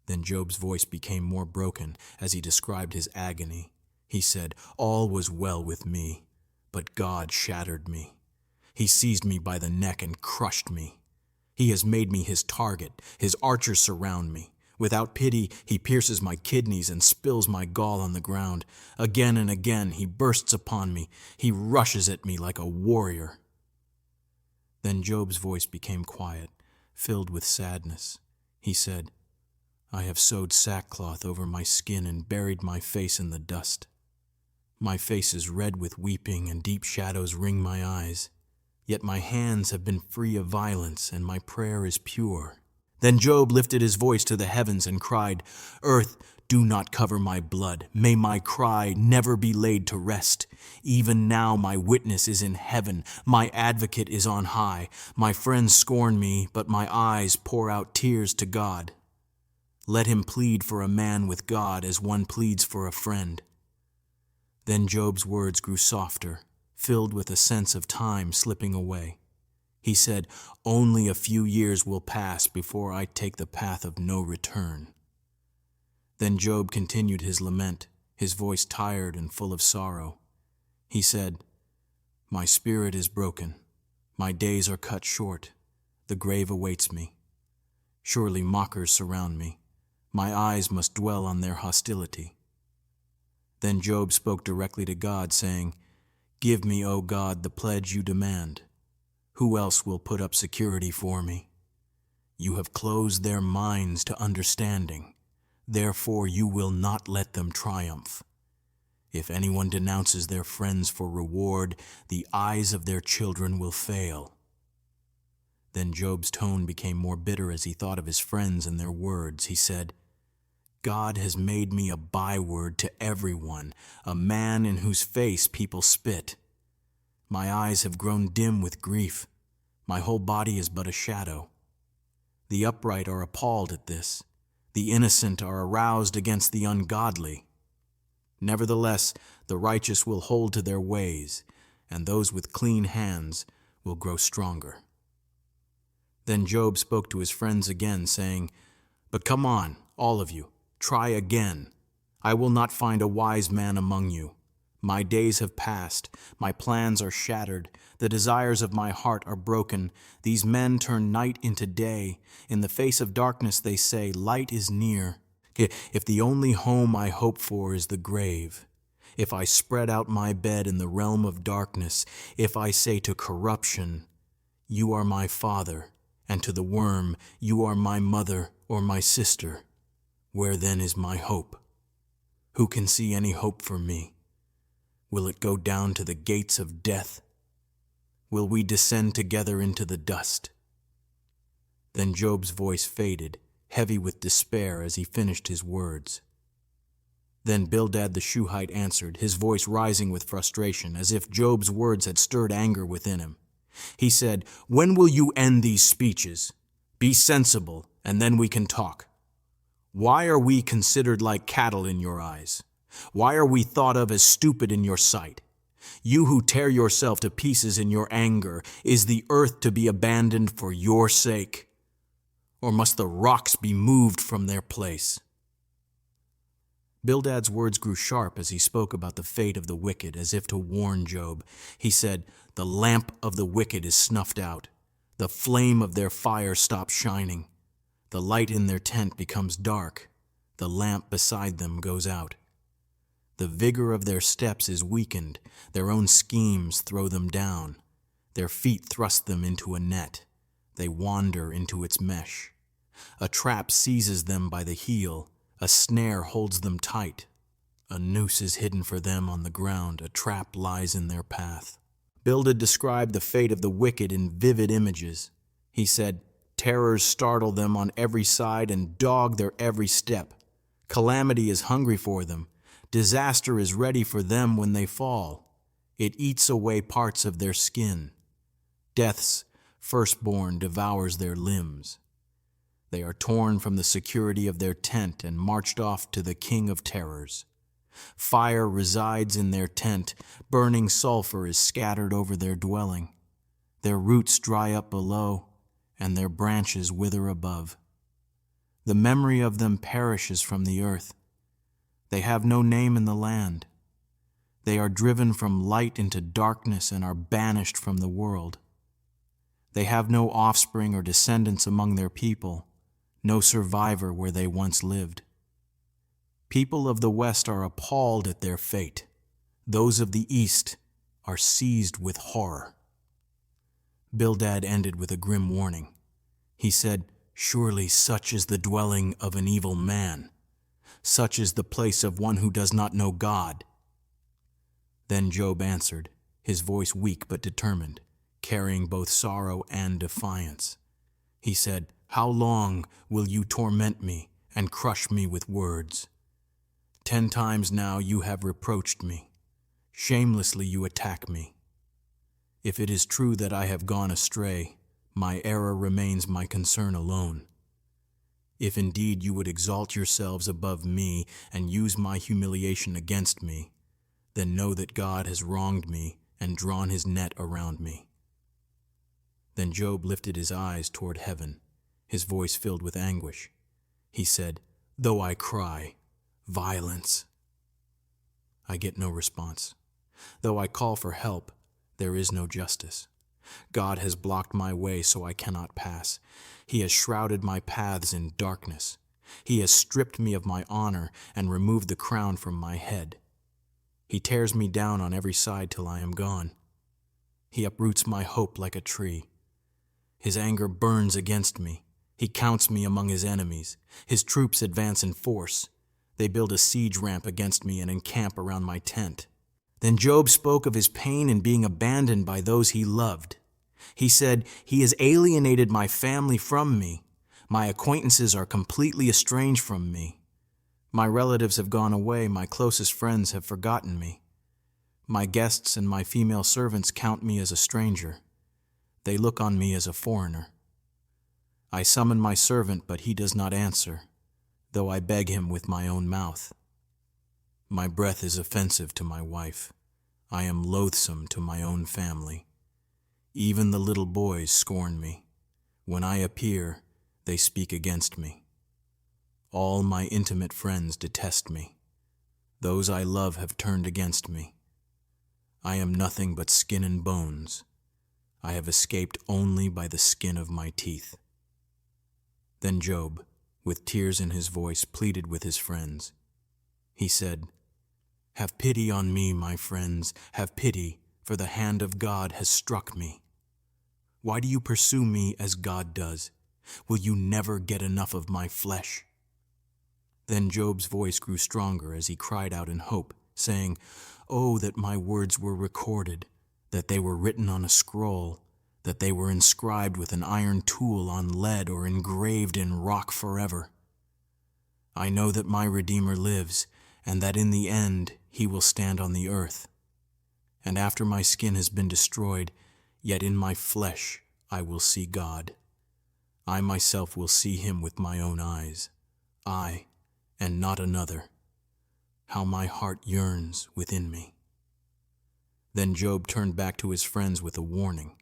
Then Job's voice became more broken as he described his agony. He said, All was well with me, but God shattered me. He seized me by the neck and crushed me. He has made me his target. His archers surround me. Without pity, he pierces my kidneys and spills my gall on the ground. Again and again, he bursts upon me. He rushes at me like a warrior. Then Job's voice became quiet, filled with sadness. He said, I have sewed sackcloth over my skin and buried my face in the dust. My face is red with weeping, and deep shadows ring my eyes. Yet my hands have been free of violence, and my prayer is pure. Then Job lifted his voice to the heavens and cried, Earth, do not cover my blood. May my cry never be laid to rest. Even now my witness is in heaven. My advocate is on high. My friends scorn me, but my eyes pour out tears to God. Let him plead for a man with God as one pleads for a friend. Then Job's words grew softer, filled with a sense of time slipping away. He said, Only a few years will pass before I take the path of no return. Then Job continued his lament, his voice tired and full of sorrow. He said, My spirit is broken. My days are cut short. The grave awaits me. Surely mockers surround me. My eyes must dwell on their hostility. Then Job spoke directly to God, saying, Give me, O God, the pledge you demand. Who else will put up security for me? You have closed their minds to understanding. Therefore you will not let them triumph. If anyone denounces their friends for reward, the eyes of their children will fail. Then Job's tone became more bitter as he thought of his friends and their words. He said, God has made me a byword to everyone, a man in whose face people spit. My eyes have grown dim with grief. My whole body is but a shadow. The upright are appalled at this. The innocent are aroused against the ungodly. Nevertheless, the righteous will hold to their ways, and those with clean hands will grow stronger. Then Job spoke to his friends again, saying, But come on, all of you, try again. I will not find a wise man among you. My days have passed, my plans are shattered, the desires of my heart are broken. These men turn night into day. In the face of darkness they say, Light is near. If the only home I hope for is the grave, if I spread out my bed in the realm of darkness, if I say to corruption, You are my father, and to the worm, You are my mother or my sister, where then is my hope? Who can see any hope for me? Will it go down to the gates of death? Will we descend together into the dust? Then Job's voice faded, heavy with despair as he finished his words. Then Bildad the Shuhite answered, his voice rising with frustration, as if Job's words had stirred anger within him. He said, When will you end these speeches? Be sensible, and then we can talk. Why are we considered like cattle in your eyes? Why are we thought of as stupid in your sight? You who tear yourself to pieces in your anger, is the earth to be abandoned for your sake? Or must the rocks be moved from their place? Bildad's words grew sharp as he spoke about the fate of the wicked, as if to warn Job. He said, The lamp of the wicked is snuffed out. The flame of their fire stops shining. The light in their tent becomes dark. The lamp beside them goes out. The vigor of their steps is weakened. Their own schemes throw them down. Their feet thrust them into a net. They wander into its mesh. A trap seizes them by the heel. A snare holds them tight. A noose is hidden for them on the ground. A trap lies in their path. Bildad described the fate of the wicked in vivid images. He said, Terrors startle them on every side and dog their every step. Calamity is hungry for them. Disaster is ready for them when they fall. It eats away parts of their skin. Death's firstborn devours their limbs. They are torn from the security of their tent and marched off to the king of terrors. Fire resides in their tent. Burning sulfur is scattered over their dwelling. Their roots dry up below, and their branches wither above. The memory of them perishes from the earth. They have no name in the land. They are driven from light into darkness and are banished from the world. They have no offspring or descendants among their people. no survivor where they once lived. People of the West are appalled at their fate. Those of the East are seized with horror. Bildad ended with a grim warning. He said, "Surely such is the dwelling of an evil man. Such is the place of one who does not know God." Then Job answered, his voice weak but determined, carrying both sorrow and defiance. He said, "How long will you torment me and crush me with words? 10 times now you have reproached me. Shamelessly you attack me. If it is true that I have gone astray, my error remains my concern alone. If indeed you would exalt yourselves above me and use my humiliation against me, then know that God has wronged me and drawn his net around me." Then Job lifted his eyes toward heaven, his voice filled with anguish. He said, "Though I cry, violence, I get no response. Though I call for help, there is no justice. God has blocked my way so I cannot pass. He has shrouded my paths in darkness. He has stripped me of my honor and removed the crown from my head. He tears me down on every side till I am gone. He uproots my hope like a tree. His anger burns against me. He counts me among his enemies. His troops advance in force. They build a siege ramp against me and encamp around my tent." Then Job spoke of his pain in being abandoned by those he loved. He said, "He has alienated my family from me. My acquaintances are completely estranged from me. My relatives have gone away. My closest friends have forgotten me. My guests and my female servants count me as a stranger. They look on me as a foreigner. I summon my servant, but he does not answer, though I beg him with my own mouth. My breath is offensive to my wife. I am loathsome to my own family. Even the little boys scorn me. When I appear, they speak against me. All my intimate friends detest me. Those I love have turned against me. I am nothing but skin and bones. I have escaped only by the skin of my teeth." Then Job, with tears in his voice, pleaded with his friends. He said, "Have pity on me, my friends, have pity, for the hand of God has struck me. Why do you pursue me as God does? Will you never get enough of my flesh?" Then Job's voice grew stronger as he cried out in hope, saying, "Oh, that my words were recorded, that they were written on a scroll, that they were inscribed with an iron tool on lead or engraved in rock forever. I know that my Redeemer lives, and that in the end he will stand on the earth. And after my skin has been destroyed, yet in my flesh I will see God. I myself will see him with my own eyes, I, and not another. How my heart yearns within me." Then Job turned back to his friends with a warning.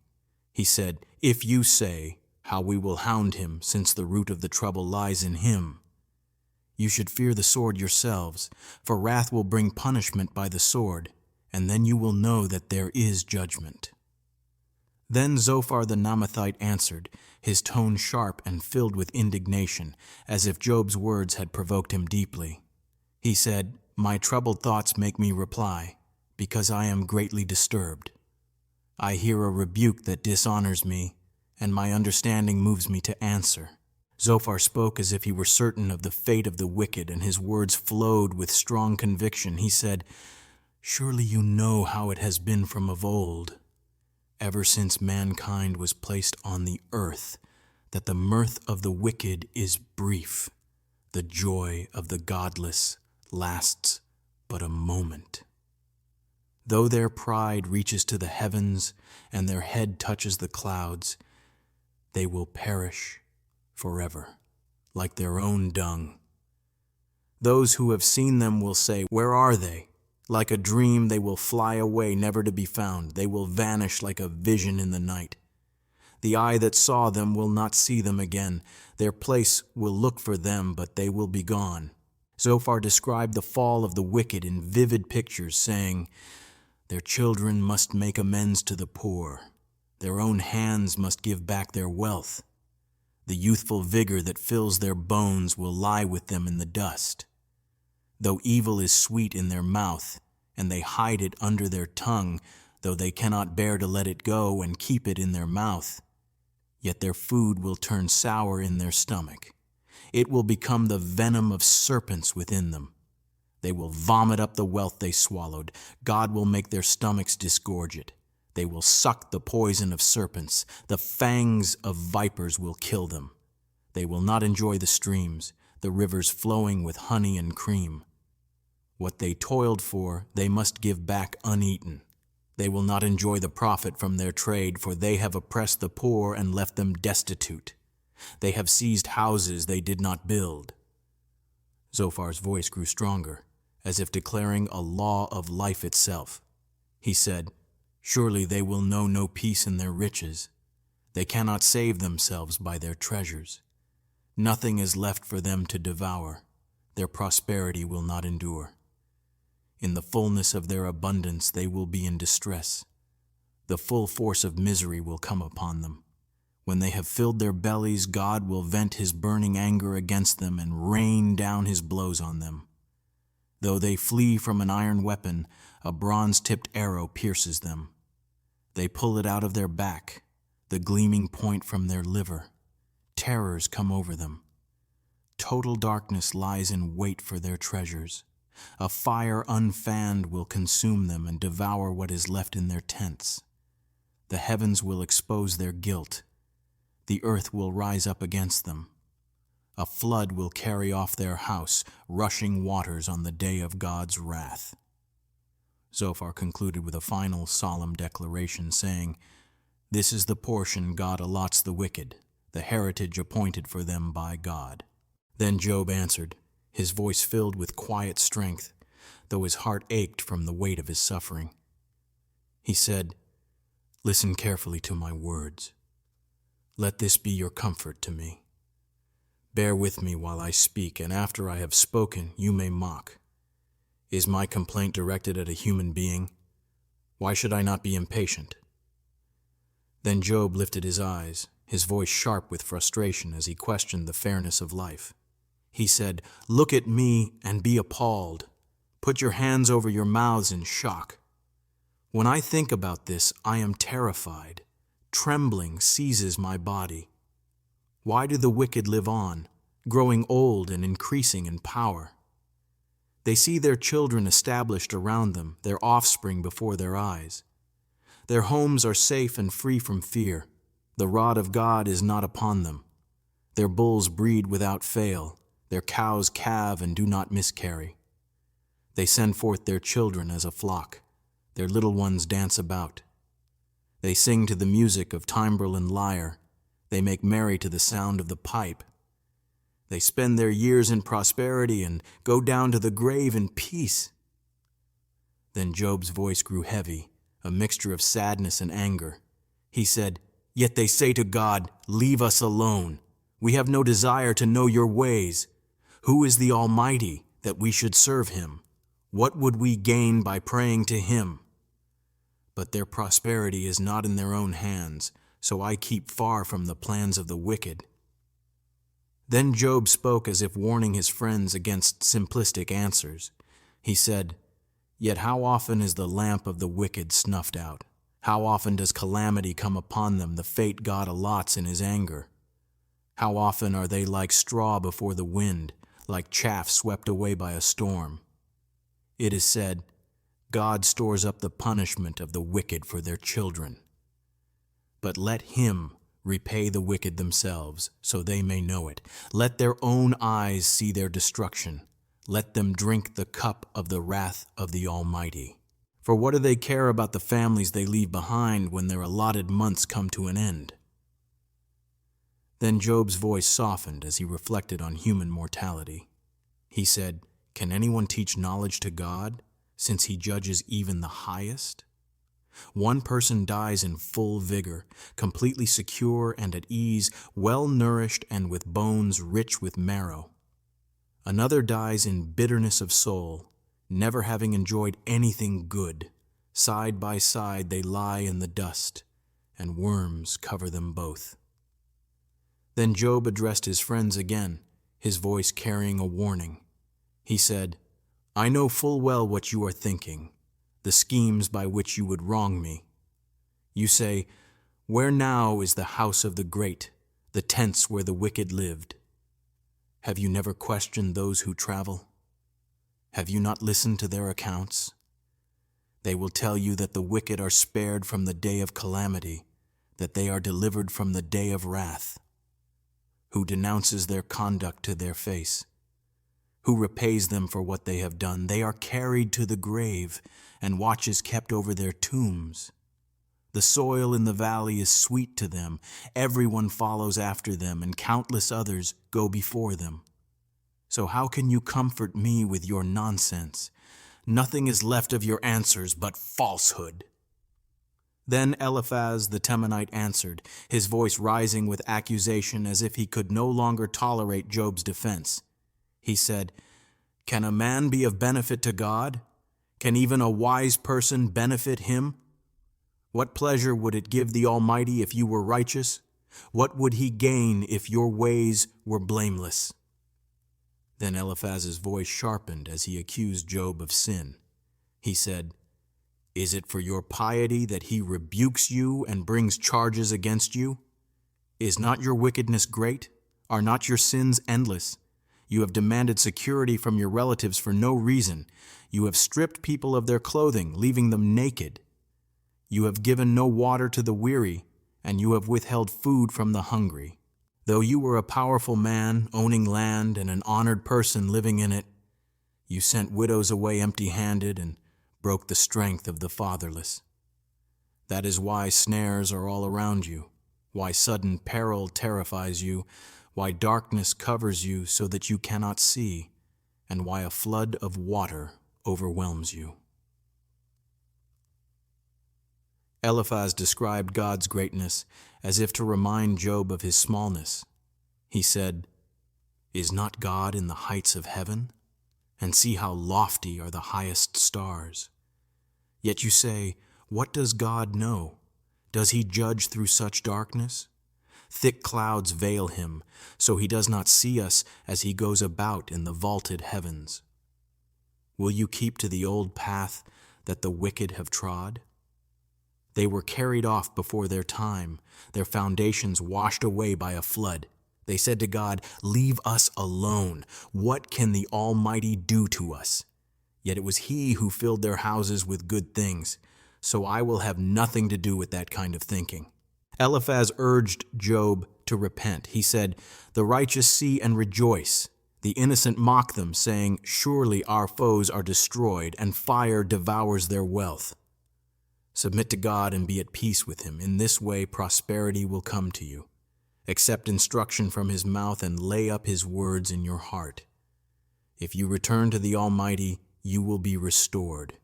He said, "If you say, 'How we will hound him, since the root of the trouble lies in him,' you should fear the sword yourselves, for wrath will bring punishment by the sword, and then you will know that there is judgment." Then Zophar the Naamathite answered, his tone sharp and filled with indignation, as if Job's words had provoked him deeply. He said, "My troubled thoughts make me reply, because I am greatly disturbed. I hear a rebuke that dishonors me, and my understanding moves me to answer." Zophar spoke as if he were certain of the fate of the wicked, and his words flowed with strong conviction. He said, "Surely you know how it has been from of old, ever since mankind was placed on the earth, that the mirth of the wicked is brief, the joy of the godless lasts but a moment. Though their pride reaches to the heavens and their head touches the clouds, they will perish forever, like their own dung. Those who have seen them will say, 'Where are they?' Like a dream they will fly away, never to be found. They will vanish like a vision in the night. The eye that saw them will not see them again. Their place will look for them, but they will be gone." Zophar described the fall of the wicked in vivid pictures, saying, "Their children must make amends to the poor. Their own hands must give back their wealth. The youthful vigor that fills their bones will lie with them in the dust. Though evil is sweet in their mouth, and they hide it under their tongue, though they cannot bear to let it go and keep it in their mouth, yet their food will turn sour in their stomach. It will become the venom of serpents within them. They will vomit up the wealth they swallowed. God will make their stomachs disgorge it. They will suck the poison of serpents. The fangs of vipers will kill them. They will not enjoy the streams, the rivers flowing with honey and cream. What they toiled for, they must give back uneaten. They will not enjoy the profit from their trade, for they have oppressed the poor and left them destitute. They have seized houses they did not build. Zophar's voice grew stronger, as if declaring a law of life itself. He said, "Surely they will know no peace in their riches. They cannot save themselves by their treasures. Nothing is left for them to devour. Their prosperity will not endure. In the fullness of their abundance they will be in distress. The full force of misery will come upon them. When they have filled their bellies, God will vent his burning anger against them and rain down his blows on them. Though they flee from an iron weapon, a bronze-tipped arrow pierces them. They pull it out of their back, the gleaming point from their liver. Terrors come over them. Total darkness lies in wait for their treasures. A fire unfanned will consume them and devour what is left in their tents. The heavens will expose their guilt. The earth will rise up against them. A flood will carry off their house, rushing waters on the day of God's wrath." Zophar concluded with a final solemn declaration, saying, "This is the portion God allots the wicked, the heritage appointed for them by God." Then Job answered, his voice filled with quiet strength, though his heart ached from the weight of his suffering. He said, "Listen carefully to my words. Let this be your comfort to me. Bear with me while I speak, and after I have spoken, you may mock. Is my complaint directed at a human being? Why should I not be impatient?" Then Job lifted his eyes, his voice sharp with frustration as he questioned the fairness of life. He said, "Look at me and be appalled. Put your hands over your mouths in shock. When I think about this, I am terrified. Trembling seizes my body. Why do the wicked live on, growing old and increasing in power? They see their children established around them, their offspring before their eyes. Their homes are safe and free from fear. The rod of God is not upon them. Their bulls breed without fail. Their cows calve and do not miscarry. They send forth their children as a flock. Their little ones dance about. They sing to the music of timbrel and lyre. They make merry to the sound of the pipe. They spend their years in prosperity and go down to the grave in peace." Then Job's voice grew heavy, a mixture of sadness and anger. He said, "Yet they say to God, 'Leave us alone. We have no desire to know your ways. Who is the Almighty, that we should serve him? What would we gain by praying to him?' But their prosperity is not in their own hands, so I keep far from the plans of the wicked." Then Job spoke as if warning his friends against simplistic answers. He said, "Yet how often is the lamp of the wicked snuffed out? How often does calamity come upon them, the fate God allots in his anger? How often are they like straw before the wind, like chaff swept away by a storm? It is said, 'God stores up the punishment of the wicked for their children.' But let him repay the wicked themselves, so they may know it. Let their own eyes see their destruction. Let them drink the cup of the wrath of the Almighty. For what do they care about the families they leave behind when their allotted months come to an end?" Then Job's voice softened as he reflected on human mortality. He said, "Can anyone teach knowledge to God, since he judges even the highest? One person dies in full vigor, completely secure and at ease, well-nourished and with bones rich with marrow. Another dies in bitterness of soul, never having enjoyed anything good. Side by side they lie in the dust, and worms cover them both." Then Job addressed his friends again, his voice carrying a warning. He said, "I know full well what you are thinking, the schemes by which you would wrong me. You say, 'Where now is the house of the great, the tents where the wicked lived?' Have you never questioned those who travel? Have you not listened to their accounts? They will tell you that the wicked are spared from the day of calamity, that they are delivered from the day of wrath. Who denounces their conduct to their face? Who repays them for what they have done? They are carried to the grave, and watch is kept over their tombs. The soil in the valley is sweet to them. Everyone follows after them, and countless others go before them. So how can you comfort me with your nonsense? Nothing is left of your answers but falsehood." Then Eliphaz the Temanite answered, his voice rising with accusation as if he could no longer tolerate Job's defense. He said, "Can a man be of benefit to God? Can even a wise person benefit him? What pleasure would it give the Almighty if you were righteous? What would he gain if your ways were blameless?" Then Eliphaz's voice sharpened as he accused Job of sin. He said, "Is it for your piety that he rebukes you and brings charges against you? Is not your wickedness great? Are not your sins endless? You have demanded security from your relatives for no reason. You have stripped people of their clothing, leaving them naked. You have given no water to the weary, and you have withheld food from the hungry. Though you were a powerful man, owning land, and an honored person living in it, you sent widows away empty-handed and broke the strength of the fatherless. That is why snares are all around you, why sudden peril terrifies you, why darkness covers you so that you cannot see, and why a flood of water overwhelms you." Eliphaz described God's greatness as if to remind Job of his smallness. He said, "Is not God in the heights of heaven? And see how lofty are the highest stars. Yet you say, 'What does God know? Does he judge through such darkness?' Thick clouds veil him, so he does not see us as he goes about in the vaulted heavens. Will you keep to the old path that the wicked have trod? They were carried off before their time, their foundations washed away by a flood. They said to God, 'Leave us alone. What can the Almighty do to us?' Yet it was he who filled their houses with good things. So I will have nothing to do with that kind of thinking." Eliphaz urged Job to repent. He said, "The righteous see and rejoice. The innocent mock them, saying, 'Surely our foes are destroyed, and fire devours their wealth.' Submit to God and be at peace with him. In this way prosperity will come to you. Accept instruction from his mouth and lay up his words in your heart. If you return to the Almighty, you will be restored.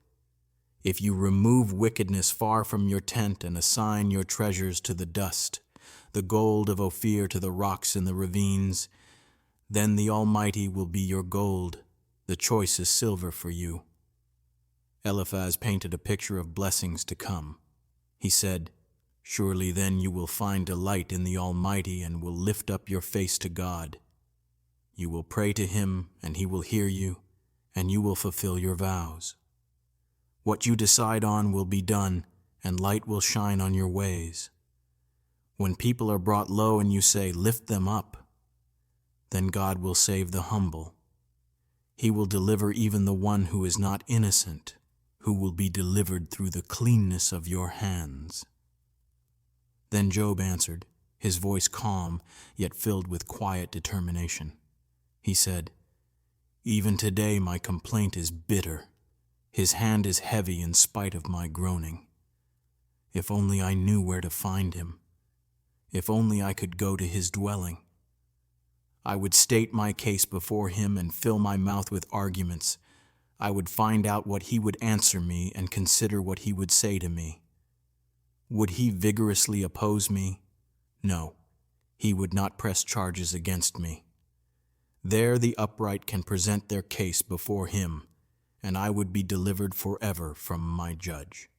If you remove wickedness far from your tent and assign your treasures to the dust, the gold of Ophir to the rocks in the ravines, then the Almighty will be your gold, the choicest silver for you." Eliphaz painted a picture of blessings to come. He said, "Surely then you will find delight in the Almighty and will lift up your face to God. You will pray to him, and he will hear you, and you will fulfill your vows. What you decide on will be done, and light will shine on your ways. When people are brought low and you say, 'Lift them up,' then God will save the humble. He will deliver even the one who is not innocent, who will be delivered through the cleanness of your hands." Then Job answered, his voice calm, yet filled with quiet determination. He said, "Even today my complaint is bitter. His hand is heavy in spite of my groaning. If only I knew where to find him. If only I could go to his dwelling. I would state my case before him and fill my mouth with arguments. I would find out what he would answer me and consider what he would say to me. Would he vigorously oppose me? No, he would not press charges against me. There the upright can present their case before him, and I would be delivered forever from my judge."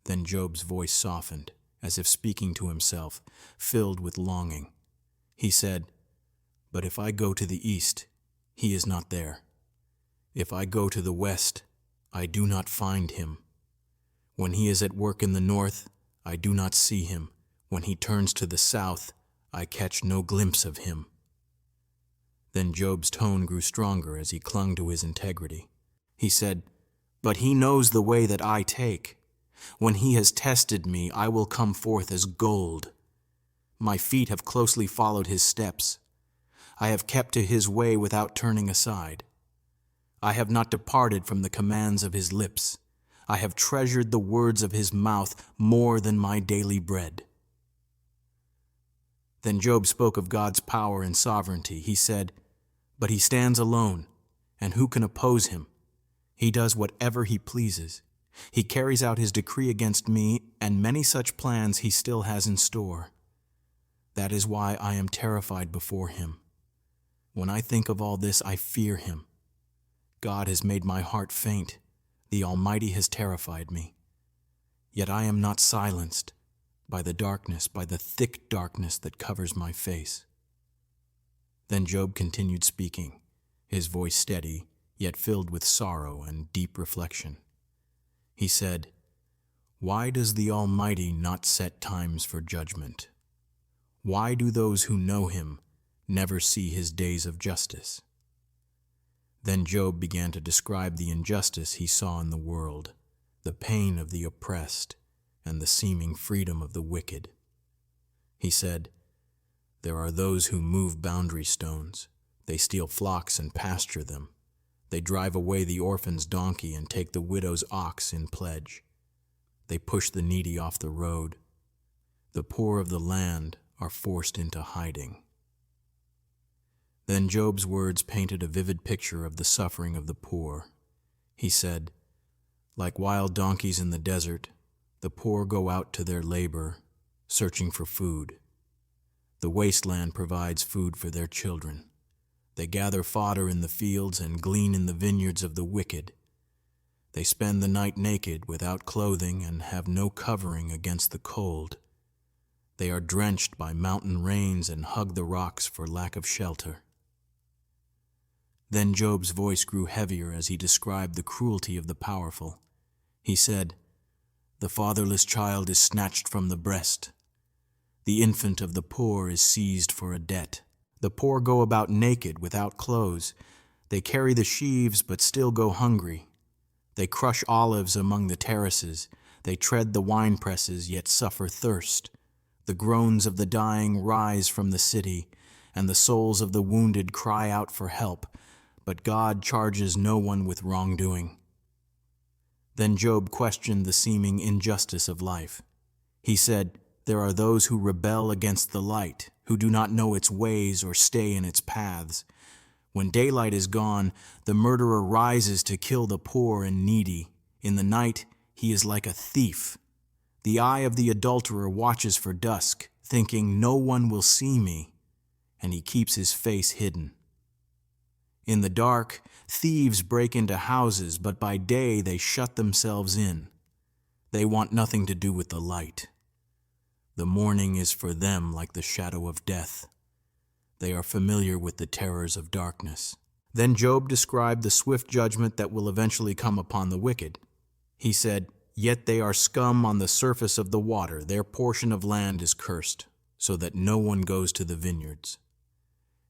Then Job's voice softened, as if speaking to himself, filled with longing. He said, "But if I go to the east, he is not there. If I go to the west, I do not find him. When he is at work in the north, I do not see him. When he turns to the south, I catch no glimpse of him." Then Job's tone grew stronger as he clung to his integrity. He said, "But he knows the way that I take. When he has tested me, I will come forth as gold. My feet have closely followed his steps. I have kept to his way without turning aside. I have not departed from the commands of his lips. I have treasured the words of his mouth more than my daily bread." Then Job spoke of God's power and sovereignty. He said, "But he stands alone, and who can oppose him? He does whatever he pleases. He carries out his decree against me, and many such plans he still has in store. That is why I am terrified before him. When I think of all this, I fear him. God has made my heart faint. The Almighty has terrified me. Yet I am not silenced by the darkness, by the thick darkness that covers my face." Then Job continued speaking, his voice steady, yet filled with sorrow and deep reflection. He said, "Why does the Almighty not set times for judgment? Why do those who know him never see his days of justice?" Then Job began to describe the injustice he saw in the world, the pain of the oppressed, and the seeming freedom of the wicked. He said, "There are those who move boundary stones. They steal flocks and pasture them. They drive away the orphan's donkey and take the widow's ox in pledge. They push the needy off the road. The poor of the land are forced into hiding." Then Job's words painted a vivid picture of the suffering of the poor. He said, "Like wild donkeys in the desert, the poor go out to their labor, searching for food. The wasteland provides food for their children. They gather fodder in the fields and glean in the vineyards of the wicked. They spend the night naked, without clothing, and have no covering against the cold. They are drenched by mountain rains and hug the rocks for lack of shelter." Then Job's voice grew heavier as he described the cruelty of the powerful. He said, "The fatherless child is snatched from the breast. The infant of the poor is seized for a debt. The poor go about naked, without clothes. They carry the sheaves, but still go hungry. They crush olives among the terraces. They tread the winepresses, yet suffer thirst. The groans of the dying rise from the city, and the souls of the wounded cry out for help, but God charges no one with wrongdoing." Then Job questioned the seeming injustice of life. He said, "There are those who rebel against the light, who do not know its ways or stay in its paths. When daylight is gone, the murderer rises to kill the poor and needy. In the night, he is like a thief. The eye of the adulterer watches for dusk, thinking, 'No one will see me,' and he keeps his face hidden. In the dark, thieves break into houses, but by day they shut themselves in. They want nothing to do with the light. The morning is for them like the shadow of death. They are familiar with the terrors of darkness." Then Job described the swift judgment that will eventually come upon the wicked. He said, "Yet they are scum on the surface of the water. Their portion of land is cursed, so that no one goes to the vineyards.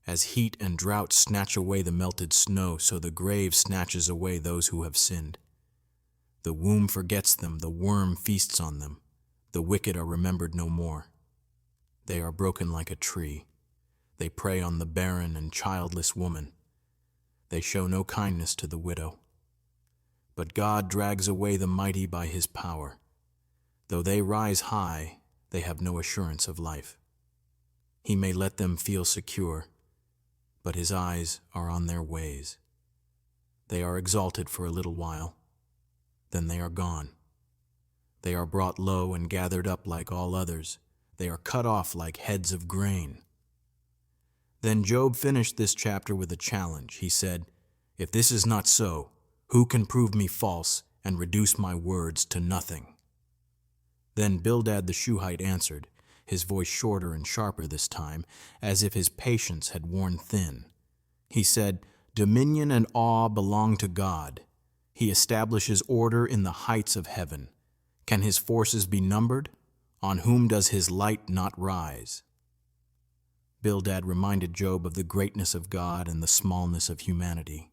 As heat and drought snatch away the melted snow, so the grave snatches away those who have sinned. The womb forgets them, the worm feasts on them. The wicked are remembered no more. They are broken like a tree. They prey on the barren and childless woman. They show no kindness to the widow. But God drags away the mighty by his power. Though they rise high, they have no assurance of life. He may let them feel secure, but his eyes are on their ways. They are exalted for a little while, then they are gone. They are brought low and gathered up like all others. They are cut off like heads of grain." Then Job finished this chapter with a challenge. He said, "If this is not so, who can prove me false and reduce my words to nothing?" Then Bildad the Shuhite answered. his voice shorter and sharper this time, as if his patience had worn thin. He said, "Dominion and awe belong to God. He establishes order in the heights of heaven. Can his forces be numbered? On whom does his light not rise?" Bildad reminded Job of the greatness of God and the smallness of humanity.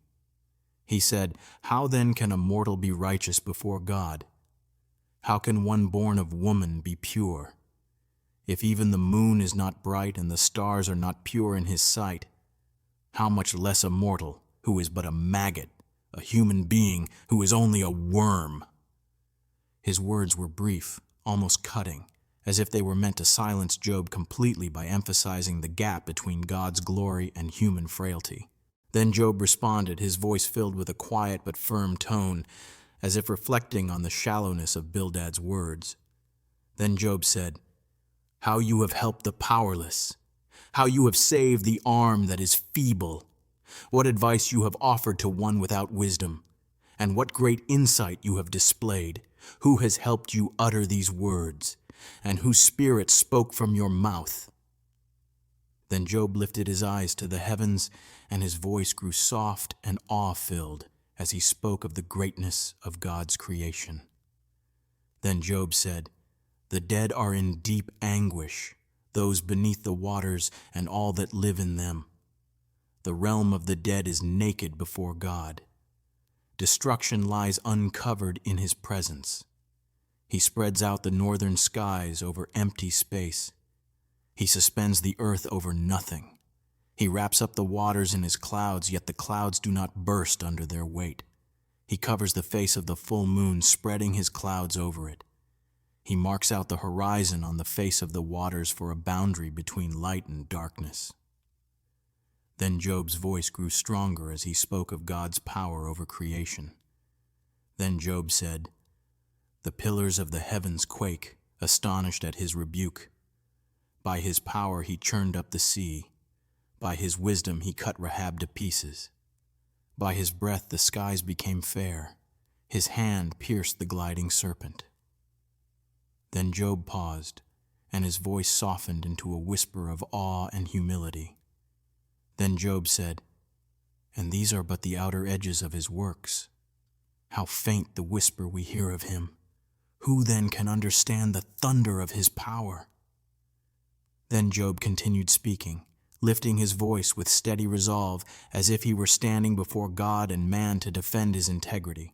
He said, "How then can a mortal be righteous before God? How can one born of woman be pure? If even the moon is not bright and the stars are not pure in his sight, how much less a mortal who is but a maggot, a human being who is only a worm?" His words were brief, almost cutting, as if they were meant to silence Job completely by emphasizing the gap between God's glory and human frailty. Then Job responded, his voice filled with a quiet but firm tone, as if reflecting on the shallowness of Bildad's words. Then Job said, "How you have helped the powerless! How you have saved the arm that is feeble! What advice you have offered to one without wisdom! And what great insight you have displayed! Who has helped you utter these words? And whose spirit spoke from your mouth?" Then Job lifted his eyes to the heavens, and his voice grew soft and awe-filled as he spoke of the greatness of God's creation. Then Job said, "The dead are in deep anguish, those beneath the waters and all that live in them. The realm of the dead is naked before God. Destruction lies uncovered in his presence. He spreads out the northern skies over empty space. He suspends the earth over nothing. He wraps up the waters in his clouds, yet the clouds do not burst under their weight. He covers the face of the full moon, spreading his clouds over it. He marks out the horizon on the face of the waters for a boundary between light and darkness." Then Job's voice grew stronger as he spoke of God's power over creation. Then Job said, "The pillars of the heavens quake, astonished at his rebuke. By his power he churned up the sea. By his wisdom he cut Rahab to pieces. By his breath the skies became fair. His hand pierced the gliding serpent." Then Job paused, and his voice softened into a whisper of awe and humility. Then Job said, "And these are but the outer edges of his works. How faint the whisper we hear of him! Who then can understand the thunder of his power?" Then Job continued speaking, lifting his voice with steady resolve, as if he were standing before God and man to defend his integrity.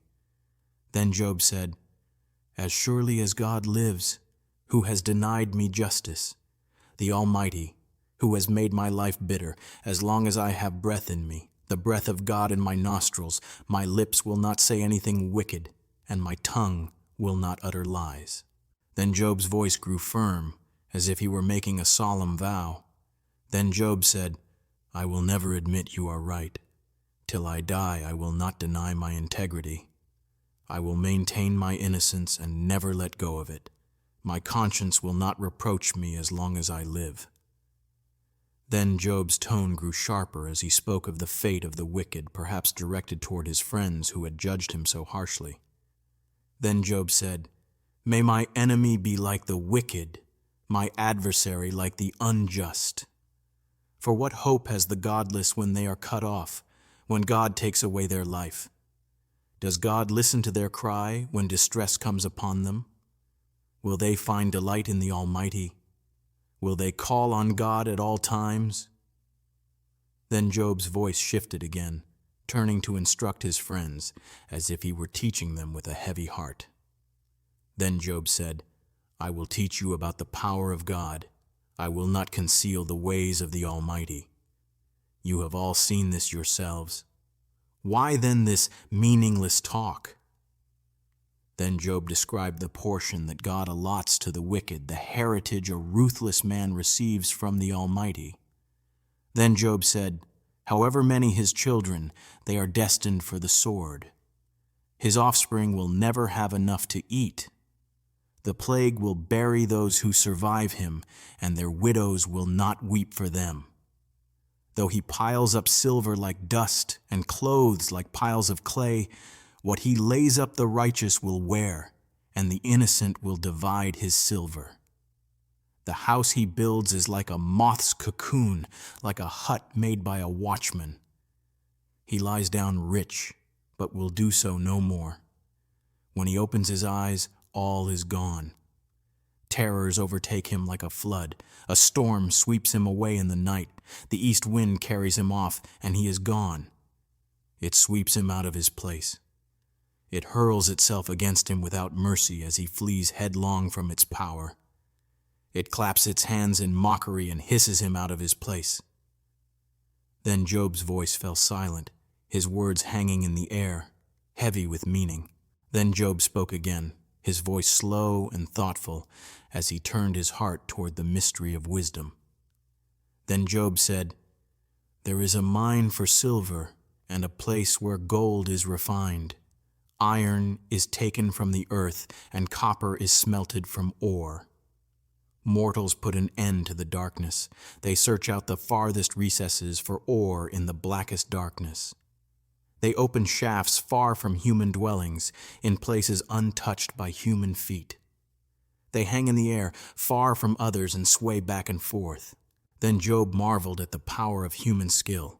Then Job said, "As surely as God lives, who has denied me justice, the Almighty, who has made my life bitter, as long as I have breath in me, the breath of God in my nostrils, my lips will not say anything wicked, and my tongue will not utter lies." Then Job's voice grew firm, as if he were making a solemn vow. Then Job said, "I will never admit you are right. Till I die, I will not deny my integrity. I will maintain my innocence and never let go of it. My conscience will not reproach me as long as I live." Then Job's tone grew sharper as he spoke of the fate of the wicked, perhaps directed toward his friends who had judged him so harshly. Then Job said, "May my enemy be like the wicked, my adversary like the unjust. For what hope has the godless when they are cut off, when God takes away their life? Does God listen to their cry when distress comes upon them? Will they find delight in the Almighty? Will they call on God at all times?" Then Job's voice shifted again, turning to instruct his friends, as if he were teaching them with a heavy heart. Then Job said, "I will teach you about the power of God. I will not conceal the ways of the Almighty. You have all seen this yourselves. Why then this meaningless talk?" Then Job described the portion that God allots to the wicked, the heritage a ruthless man receives from the Almighty. Then Job said, "However many his children, they are destined for the sword. His offspring will never have enough to eat. The plague will bury those who survive him, and their widows will not weep for them. Though he piles up silver like dust and clothes like piles of clay, what he lays up the righteous will wear, and the innocent will divide his silver. The house he builds is like a moth's cocoon, like a hut made by a watchman. He lies down rich, but will do so no more. When he opens his eyes, all is gone. Terrors overtake him like a flood. A storm sweeps him away in the night. The east wind carries him off, and he is gone. It sweeps him out of his place. It hurls itself against him without mercy as he flees headlong from its power. It claps its hands in mockery and hisses him out of his place. Then Job's voice fell silent, his words hanging in the air, heavy with meaning. Then Job spoke again, his voice slow and thoughtful, as he turned his heart toward the mystery of wisdom. Then Job said, "There is a mine for silver, and a place where gold is refined. Iron is taken from the earth, and copper is smelted from ore. Mortals put an end to the darkness. They search out the farthest recesses for ore in the blackest darkness. They open shafts far from human dwellings, in places untouched by human feet. They hang in the air, far from others, and sway back and forth." Then Job marveled at the power of human skill.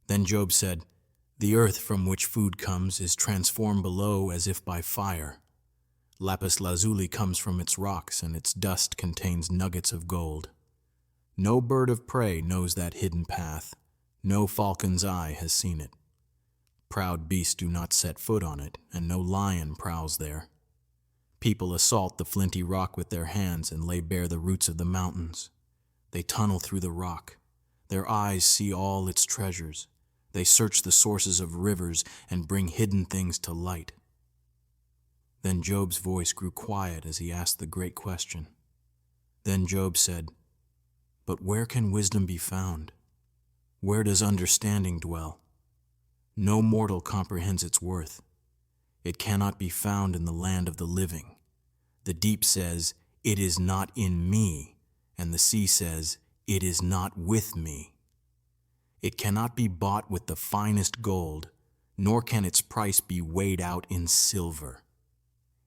Then Job said, "The earth from which food comes is transformed below as if by fire. Lapis lazuli comes from its rocks, and its dust contains nuggets of gold. No bird of prey knows that hidden path. No falcon's eye has seen it. Proud beasts do not set foot on it, and no lion prowls there. People assault the flinty rock with their hands and lay bare the roots of the mountains. They tunnel through the rock. Their eyes see all its treasures. They search the sources of rivers and bring hidden things to light." Then Job's voice grew quiet as he asked the great question. Then Job said, "But where can wisdom be found? Where does understanding dwell? No mortal comprehends its worth. It cannot be found in the land of the living. The deep says, 'It is not in me,' and the sea says, 'It is not with me.' It cannot be bought with the finest gold, nor can its price be weighed out in silver.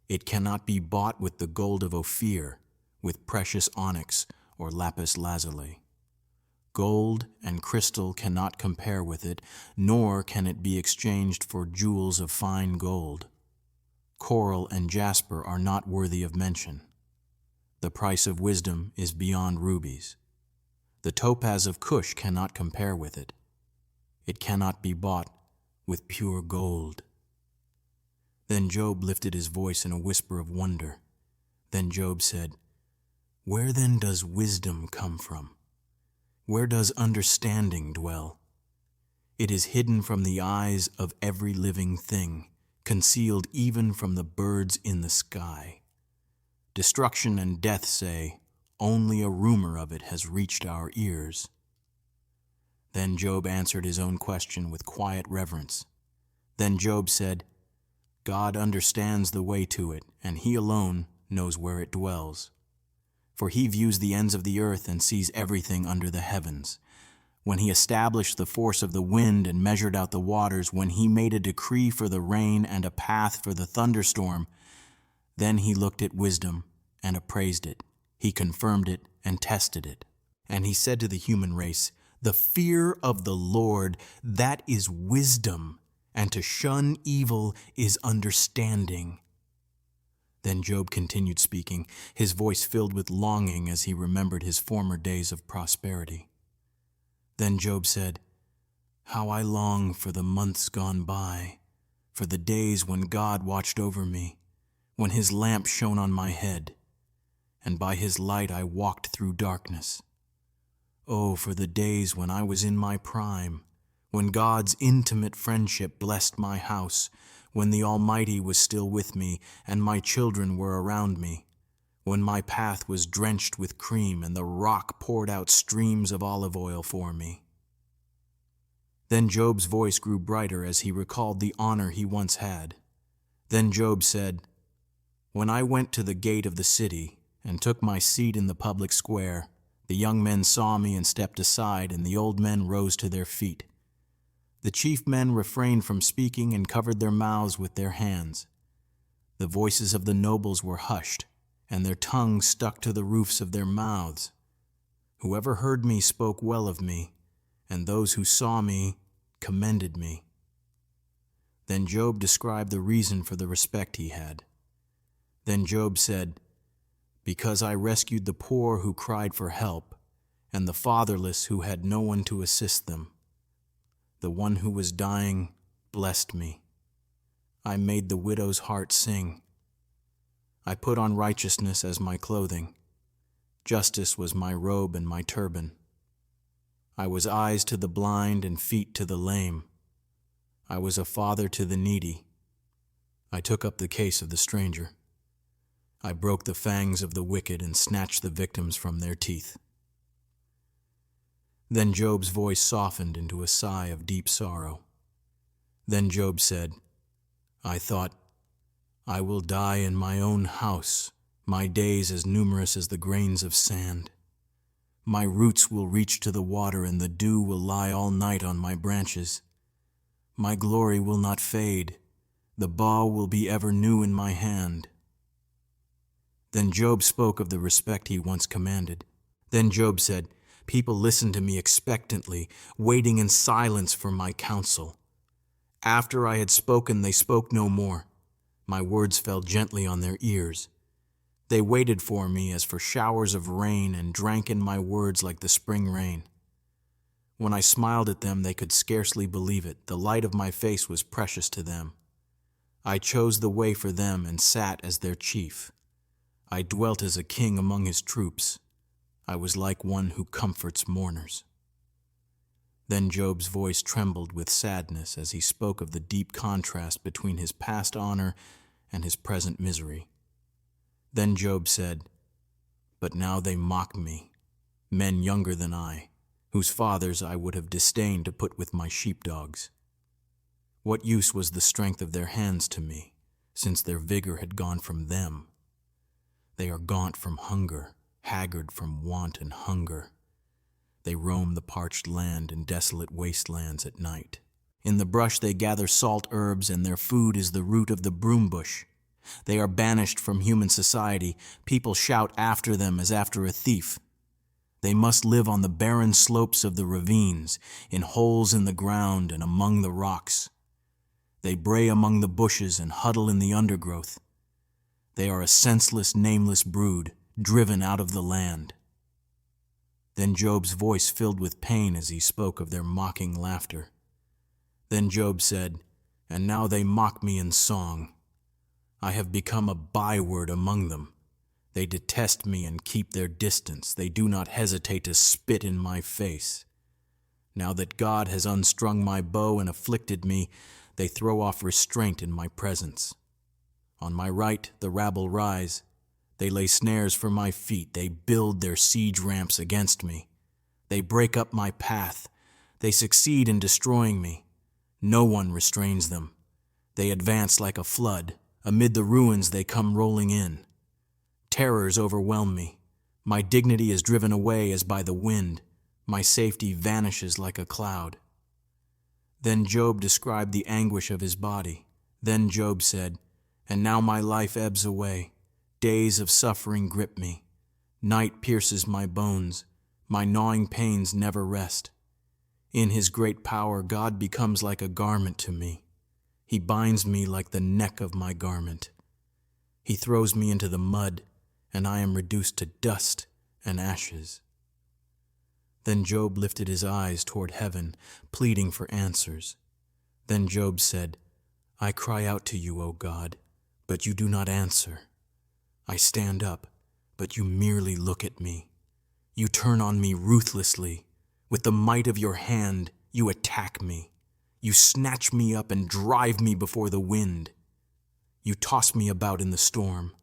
It cannot be bought with the gold of Ophir, with precious onyx or lapis lazuli. Gold and crystal cannot compare with it, nor can it be exchanged for jewels of fine gold. Coral and jasper are not worthy of mention. The price of wisdom is beyond rubies. The topaz of Cush cannot compare with it. It cannot be bought with pure gold." Then Job lifted his voice in a whisper of wonder. Then Job said, "Where then does wisdom come from? Where does understanding dwell? It is hidden from the eyes of every living thing, concealed even from the birds in the sky. Destruction and death say, 'Only a rumor of it has reached our ears.'" Then Job answered his own question with quiet reverence. Then Job said, "God understands the way to it, and he alone knows where it dwells. For he views the ends of the earth and sees everything under the heavens. When he established the force of the wind and measured out the waters, when he made a decree for the rain and a path for the thunderstorm, then he looked at wisdom and appraised it. He confirmed it and tested it. And he said to the human race, 'The fear of the Lord, that is wisdom, and to shun evil is understanding.'" Then Job continued speaking, his voice filled with longing as he remembered his former days of prosperity. Then Job said, "How I long for the months gone by, for the days when God watched over me, when his lamp shone on my head, and by his light I walked through darkness. Oh, for the days when I was in my prime, when God's intimate friendship blessed my house, when the Almighty was still with me, and my children were around me, when my path was drenched with cream, and the rock poured out streams of olive oil for me." Then Job's voice grew brighter as he recalled the honor he once had. Then Job said, "When I went to the gate of the city, and took my seat in the public square, the young men saw me and stepped aside, and the old men rose to their feet. The chief men refrained from speaking and covered their mouths with their hands. The voices of the nobles were hushed, and their tongues stuck to the roofs of their mouths. Whoever heard me spoke well of me, and those who saw me commended me. Then Job described the reason for the respect he had. Then Job said, "Because I rescued the poor who cried for help, and the fatherless who had no one to assist them. The one who was dying blessed me. I made the widow's heart sing. I put on righteousness as my clothing. Justice was my robe and my turban. I was eyes to the blind and feet to the lame. I was a father to the needy. I took up the case of the stranger. I broke the fangs of the wicked and snatched the victims from their teeth." Then Job's voice softened into a sigh of deep sorrow. Then Job said, "I thought, I will die in my own house, my days as numerous as the grains of sand. My roots will reach to the water, and the dew will lie all night on my branches. My glory will not fade. The bow will be ever new in my hand." Then Job spoke of the respect he once commanded. Then Job said, "People listened to me expectantly, waiting in silence for my counsel. After I had spoken, they spoke no more. My words fell gently on their ears. They waited for me as for showers of rain and drank in my words like the spring rain. When I smiled at them, they could scarcely believe it. The light of my face was precious to them. I chose the way for them and sat as their chief. I dwelt as a king among his troops. I was like one who comforts mourners." Then Job's voice trembled with sadness as he spoke of the deep contrast between his past honor and his present misery. Then Job said, "But now they mock me, men younger than I, whose fathers I would have disdained to put with my sheepdogs. What use was the strength of their hands to me, since their vigor had gone from them? They are gaunt from hunger, haggard from want and hunger. They roam the parched land in desolate wastelands at night. In the brush they gather salt herbs, and their food is the root of the broom bush. They are banished from human society. People shout after them as after a thief. They must live on the barren slopes of the ravines, in holes in the ground and among the rocks. They bray among the bushes and huddle in the undergrowth. They are a senseless, nameless brood, driven out of the land." Then Job's voice filled with pain as he spoke of their mocking laughter. Then Job said, "And now they mock me in song. I have become a byword among them. They detest me and keep their distance. They do not hesitate to spit in my face. Now that God has unstrung my bow and afflicted me, they throw off restraint in my presence. On my right the rabble rise. They lay snares for my feet. They build their siege ramps against me. They break up my path. They succeed in destroying me. No one restrains them. They advance like a flood. Amid the ruins they come rolling in. Terrors overwhelm me. My dignity is driven away as by the wind. My safety vanishes like a cloud." Then Job described the anguish of his body. Then Job said, "And now my life ebbs away. Days of suffering grip me. Night pierces my bones. My gnawing pains never rest. In his great power, God becomes like a garment to me. He binds me like the neck of my garment. He throws me into the mud, and I am reduced to dust and ashes." Then Job lifted his eyes toward heaven, pleading for answers. Then Job said, "I cry out to you, O God, but you do not answer. I stand up, but you merely look at me. You turn on me ruthlessly. With the might of your hand, you attack me. You snatch me up and drive me before the wind. You toss me about in the storm.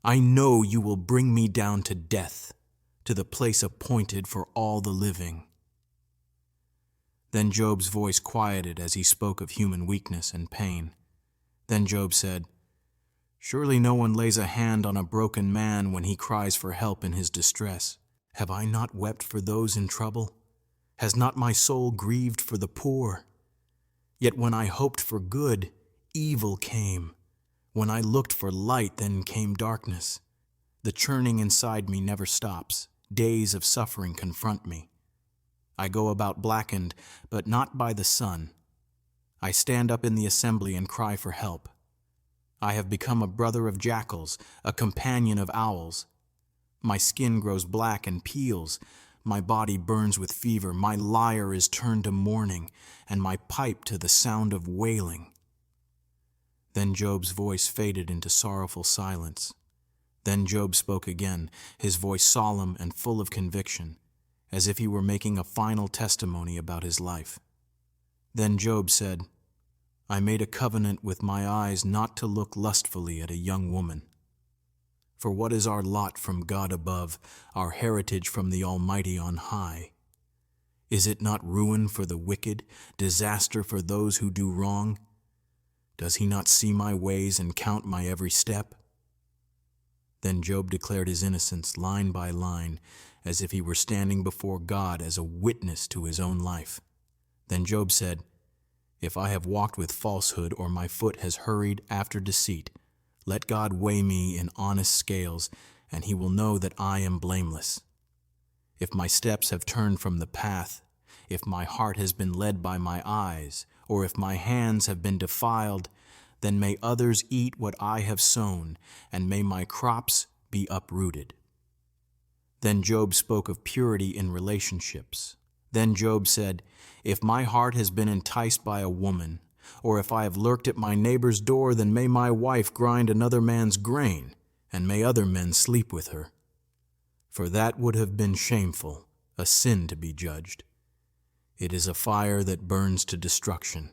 I know you will bring me down to death, to the place appointed for all the living." Then Job's voice quieted as he spoke of human weakness and pain. Then Job said, "Surely no one lays a hand on a broken man when he cries for help in his distress. Have I not wept for those in trouble? Has not my soul grieved for the poor? Yet when I hoped for good, evil came. When I looked for light, then came darkness. The churning inside me never stops. Days of suffering confront me. I go about blackened, but not by the sun. I stand up in the assembly and cry for help. I have become a brother of jackals, a companion of owls. My skin grows black and peels. My body burns with fever. My lyre is turned to mourning, and my pipe to the sound of wailing. Then Job's voice faded into sorrowful silence. Then Job spoke again, his voice solemn and full of conviction, as if he were making a final testimony about his life. Then Job said, I made a covenant with my eyes not to look lustfully at a young woman. For what is our lot from God above, our heritage from the Almighty on high? Is it not ruin for the wicked, disaster for those who do wrong? Does he not see my ways and count my every step? Then Job declared his innocence line by line, as if he were standing before God as a witness to his own life. Then Job said, If I have walked with falsehood or my foot has hurried after deceit, let God weigh me in honest scales, and he will know that I am blameless. If my steps have turned from the path, if my heart has been led by my eyes, or if my hands have been defiled, then may others eat what I have sown, and may my crops be uprooted. Then Job spoke of purity in relationships. Then Job said, If my heart has been enticed by a woman, or if I have lurked at my neighbor's door, then may my wife grind another man's grain, and may other men sleep with her. For that would have been shameful, a sin to be judged. It is a fire that burns to destruction.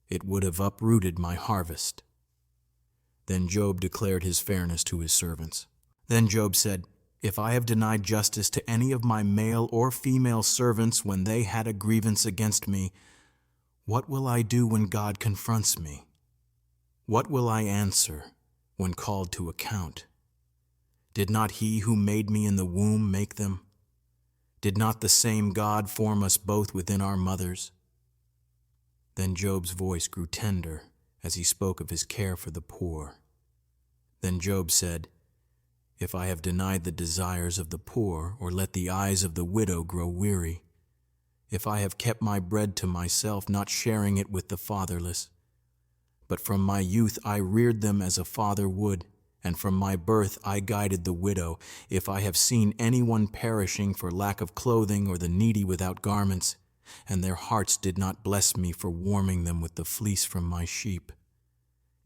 It would have uprooted my harvest. Then Job declared his fairness to his servants. Then Job said, If I have denied justice to any of my male or female servants when they had a grievance against me, what will I do when God confronts me? What will I answer when called to account? Did not he who made me in the womb make them? Did not the same God form us both within our mothers? Then Job's voice grew tender as he spoke of his care for the poor. Then Job said, If I have denied the desires of the poor, or let the eyes of the widow grow weary, if I have kept my bread to myself, not sharing it with the fatherless, but from my youth I reared them as a father would, and from my birth I guided the widow, if I have seen anyone perishing for lack of clothing, or the needy without garments, and their hearts did not bless me for warming them with the fleece from my sheep,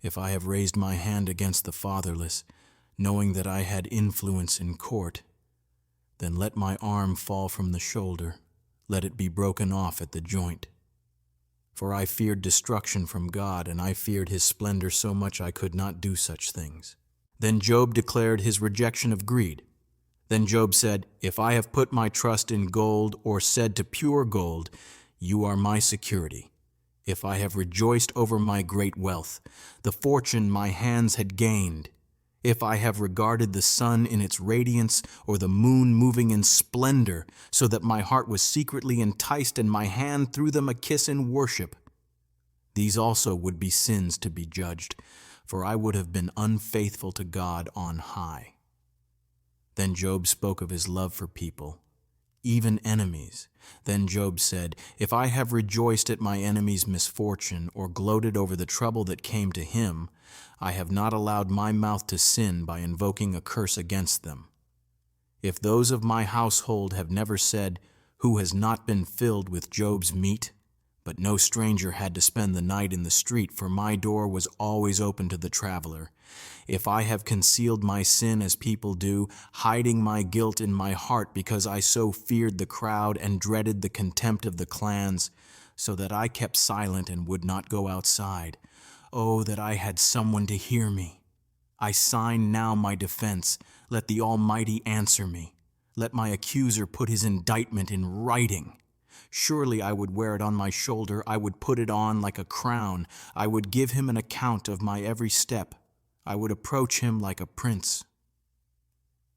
if I have raised my hand against the fatherless, knowing that I had influence in court, then let my arm fall from the shoulder, let it be broken off at the joint. For I feared destruction from God, and I feared his splendor so much I could not do such things. Then Job declared his rejection of greed. Then Job said, If I have put my trust in gold, or said to pure gold, You are my security, if I have rejoiced over my great wealth, the fortune my hands had gained, if I have regarded the sun in its radiance, or the moon moving in splendor, so that my heart was secretly enticed and my hand threw them a kiss in worship, these also would be sins to be judged, for I would have been unfaithful to God on high. Then Job spoke of his love for people, even enemies. Then Job said, If I have rejoiced at my enemy's misfortune, or gloated over the trouble that came to him, I have not allowed my mouth to sin by invoking a curse against them. If those of my household have never said, Who has not been filled with Job's meat? But no stranger had to spend the night in the street, for my door was always open to the traveler. If I have concealed my sin as people do, hiding my guilt in my heart because I so feared the crowd and dreaded the contempt of the clans, so that I kept silent and would not go outside, oh, that I had someone to hear me. I sign now my defense. Let the Almighty answer me. Let my accuser put his indictment in writing. Surely I would wear it on my shoulder. I would put it on like a crown. I would give him an account of my every step. I would approach him like a prince.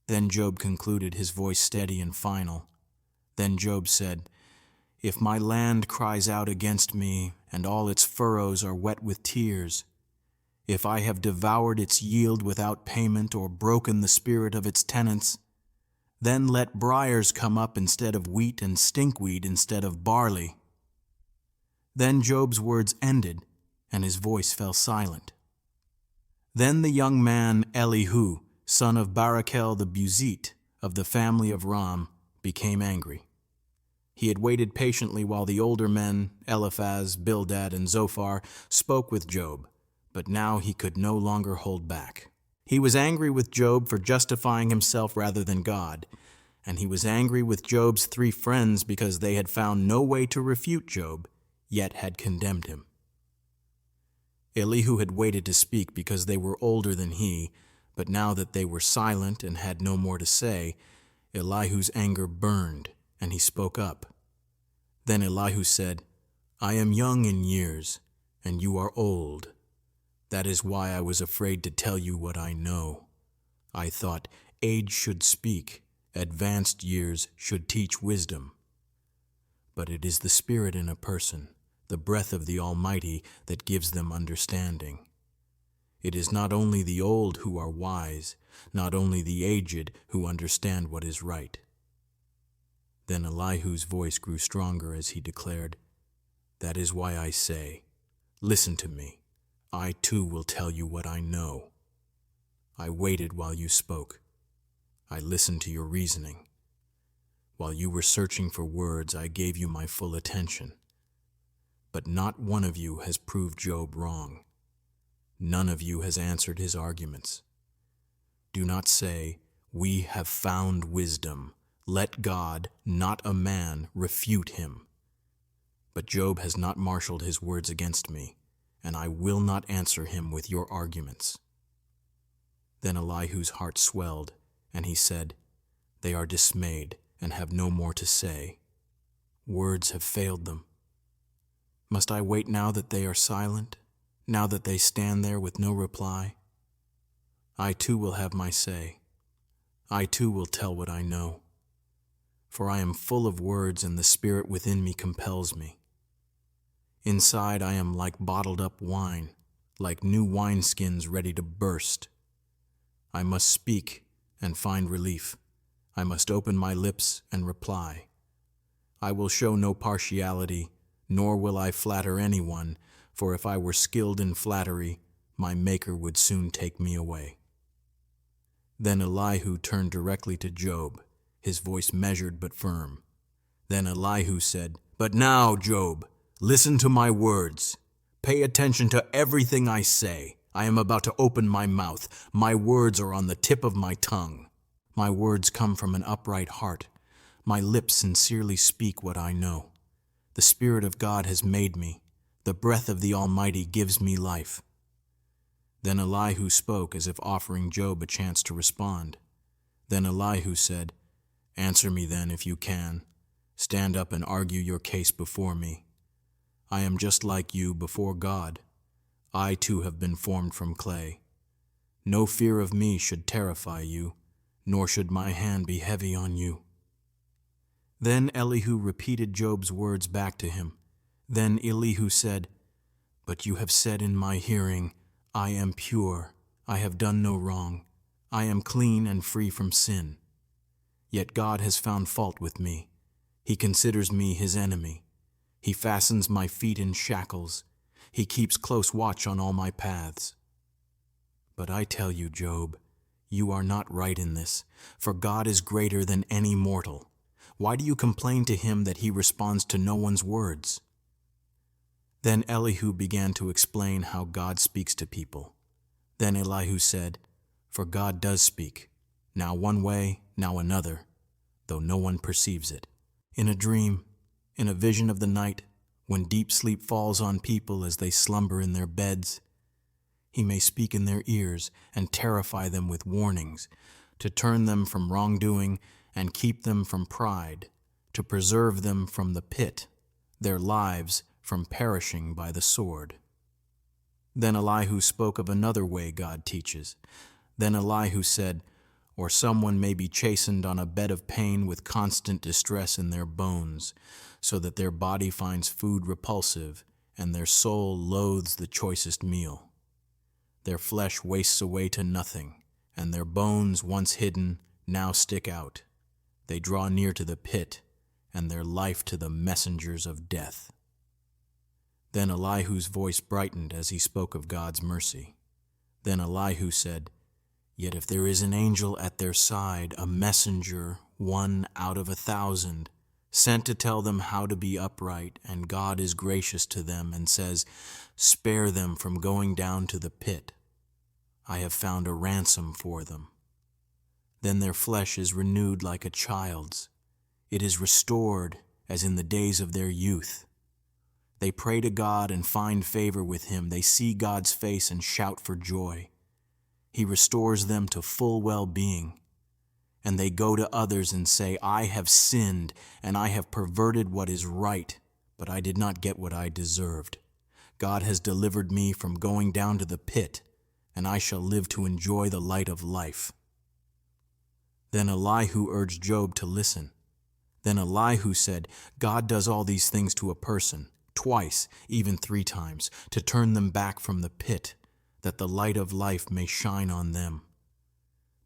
Then Job concluded, his voice steady and final. Then Job said, If my land cries out against me, and all its furrows are wet with tears, If I have devoured its yield without payment or broken the spirit of its tenants, then let briars come up instead of wheat and stinkweed instead of barley." Then Job's words ended, and his voice fell silent. Then the young man Elihu, son of Barachel the Buzite, of the family of Ram, became angry. He had waited patiently while the older men, Eliphaz, Bildad, and Zophar, spoke with Job, but now he could no longer hold back. He was angry with Job for justifying himself rather than God, and he was angry with Job's 3 friends because they had found no way to refute Job, yet had condemned him. Elihu had waited to speak because they were older than he, but now that they were silent and had no more to say, Elihu's anger burned, and he spoke up. Then Elihu said, "I am young in years, and you are old. That is why I was afraid to tell you what I know. I thought age should speak, advanced years should teach wisdom. But it is the spirit in a person, the breath of the Almighty, that gives them understanding. It is not only the old who are wise, not only the aged who understand what is right." Then Elihu's voice grew stronger as he declared, "That is why I say, listen to me. I too will tell you what I know. I waited while you spoke. I listened to your reasoning. While you were searching for words, I gave you my full attention. But not one of you has proved Job wrong. None of you has answered his arguments. Do not say, 'We have found wisdom.' Let God, not a man, refute him. But Job has not marshaled his words against me, and I will not answer him with your arguments." Then Elihu's heart swelled, and he said, "They are dismayed and have no more to say. Words have failed them. Must I wait now that they are silent, now that they stand there with no reply? I too will have my say. I too will tell what I know. For I am full of words, and the spirit within me compels me. Inside I am like bottled up wine, like new wineskins ready to burst. I must speak and find relief. I must open my lips and reply. I will show no partiality, nor will I flatter anyone, for if I were skilled in flattery, my Maker would soon take me away." Then Elihu turned directly to Job, his voice measured but firm. Then Elihu said, "But now, Job, listen to my words. Pay attention to everything I say. I am about to open my mouth. My words are on the tip of my tongue. My words come from an upright heart. My lips sincerely speak what I know. The Spirit of God has made me. The breath of the Almighty gives me life." Then Elihu spoke as if offering Job a chance to respond. Then Elihu said, "Answer me then if you can. Stand up and argue your case before me. I am just like you before God. I too have been formed from clay. No fear of me should terrify you, nor should my hand be heavy on you." Then Elihu repeated Job's words back to him. Then Elihu said, "But you have said in my hearing, 'I am pure, I have done no wrong, I am clean and free from sin.' Yet God has found fault with me. He considers me his enemy. He fastens my feet in shackles. He keeps close watch on all my paths. But I tell you, Job, you are not right in this, for God is greater than any mortal. Why do you complain to him that he responds to no one's words?" Then Elihu began to explain how God speaks to people. Then Elihu said, "For God does speak, now one way, now another, though no one perceives it. In a dream, in a vision of the night, when deep sleep falls on people as they slumber in their beds, he may speak in their ears and terrify them with warnings, to turn them from wrongdoing and keep them from pride, to preserve them from the pit, their lives from perishing by the sword." Then Elihu spoke of another way God teaches. Then Elihu said, "Or someone may be chastened on a bed of pain with constant distress in their bones, so that their body finds food repulsive, and their soul loathes the choicest meal. Their flesh wastes away to nothing, and their bones, once hidden, now stick out. They draw near to the pit, and their life to the messengers of death." Then Elihu's voice brightened as he spoke of God's mercy. Then Elihu said, "Yet if there is an angel at their side, a messenger, one out of 1,000, sent to tell them how to be upright, and God is gracious to them and says, 'Spare them from going down to the pit,' I have found a ransom for them. Then their flesh is renewed like a child's. It is restored as in the days of their youth. They pray to God and find favor with him. They see God's face and shout for joy. He restores them to full well-being. And they go to others and say, 'I have sinned, and I have perverted what is right, but I did not get what I deserved. God has delivered me from going down to the pit, and I shall live to enjoy the light of life.'" Then Elihu urged Job to listen. Then Elihu said, "God does all these things to a person, twice, even 3 times, to turn them back from the pit, that the light of life may shine on them.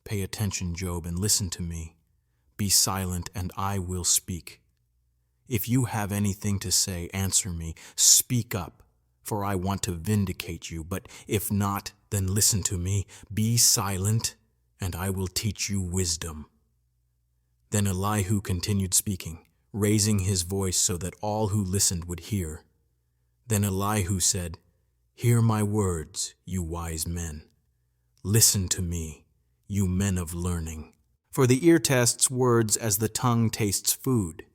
Pay attention, Job, and listen to me. Be silent, and I will speak. If you have anything to say, answer me. Speak up, for I want to vindicate you. But if not, then listen to me. Be silent, and I will teach you wisdom." Then Elihu continued speaking, raising his voice so that all who listened would hear. Then Elihu said, "Hear my words, you wise men. Listen to me, you men of learning. For the ear tests words as the tongue tastes food.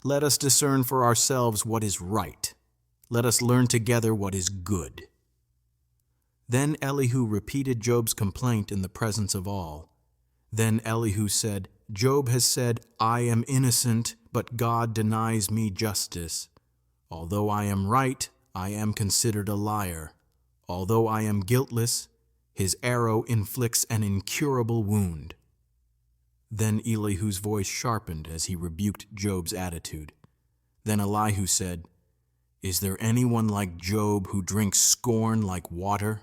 Let us discern for ourselves what is right. Let us learn together what is good." Then Elihu repeated Job's complaint in the presence of all. Then Elihu said, "Job has said, 'I am innocent, but God denies me justice. Although I am right, I am considered a liar. Although I am guiltless, his arrow inflicts an incurable wound.'" Then Elihu's voice sharpened as he rebuked Job's attitude. Then Elihu said, "Is there anyone like Job who drinks scorn like water?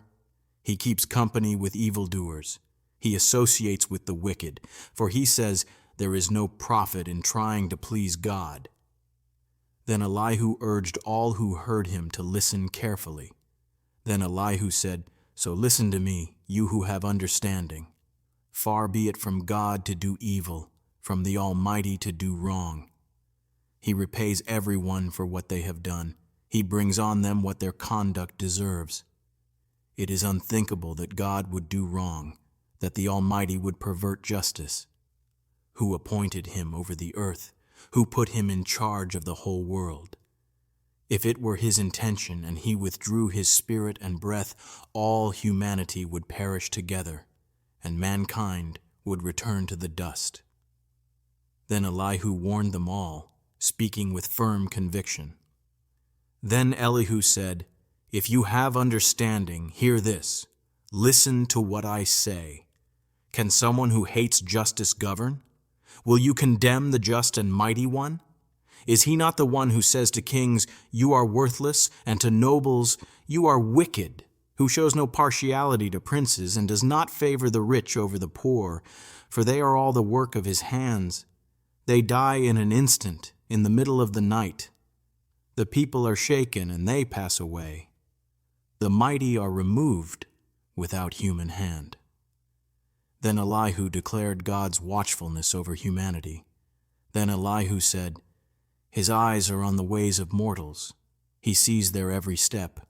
He keeps company with evildoers. He associates with the wicked, for he says, 'There is no profit in trying to please God.'" Then Elihu urged all who heard him to listen carefully. Then Elihu said, "So listen to me, you who have understanding. Far be it from God to do evil, from the Almighty to do wrong. He repays everyone for what they have done. He brings on them what their conduct deserves. It is unthinkable that God would do wrong, that the Almighty would pervert justice. Who appointed him over the earth? Who put him in charge of the whole world? If it were his intention and he withdrew his spirit and breath, all humanity would perish together, and mankind would return to the dust." Then Elihu warned them all, speaking with firm conviction. Then Elihu said, "If you have understanding, hear this. Listen to what I say. Can someone who hates justice govern? Will you condemn the just and mighty one? Is he not the one who says to kings, 'You are worthless,' and to nobles, 'You are wicked,' who shows no partiality to princes and does not favor the rich over the poor, for they are all the work of his hands. They die in an instant, in the middle of the night. The people are shaken and they pass away. The mighty are removed without human hand." Then Elihu declared God's watchfulness over humanity. Then Elihu said, "His eyes are on the ways of mortals. He sees their every step.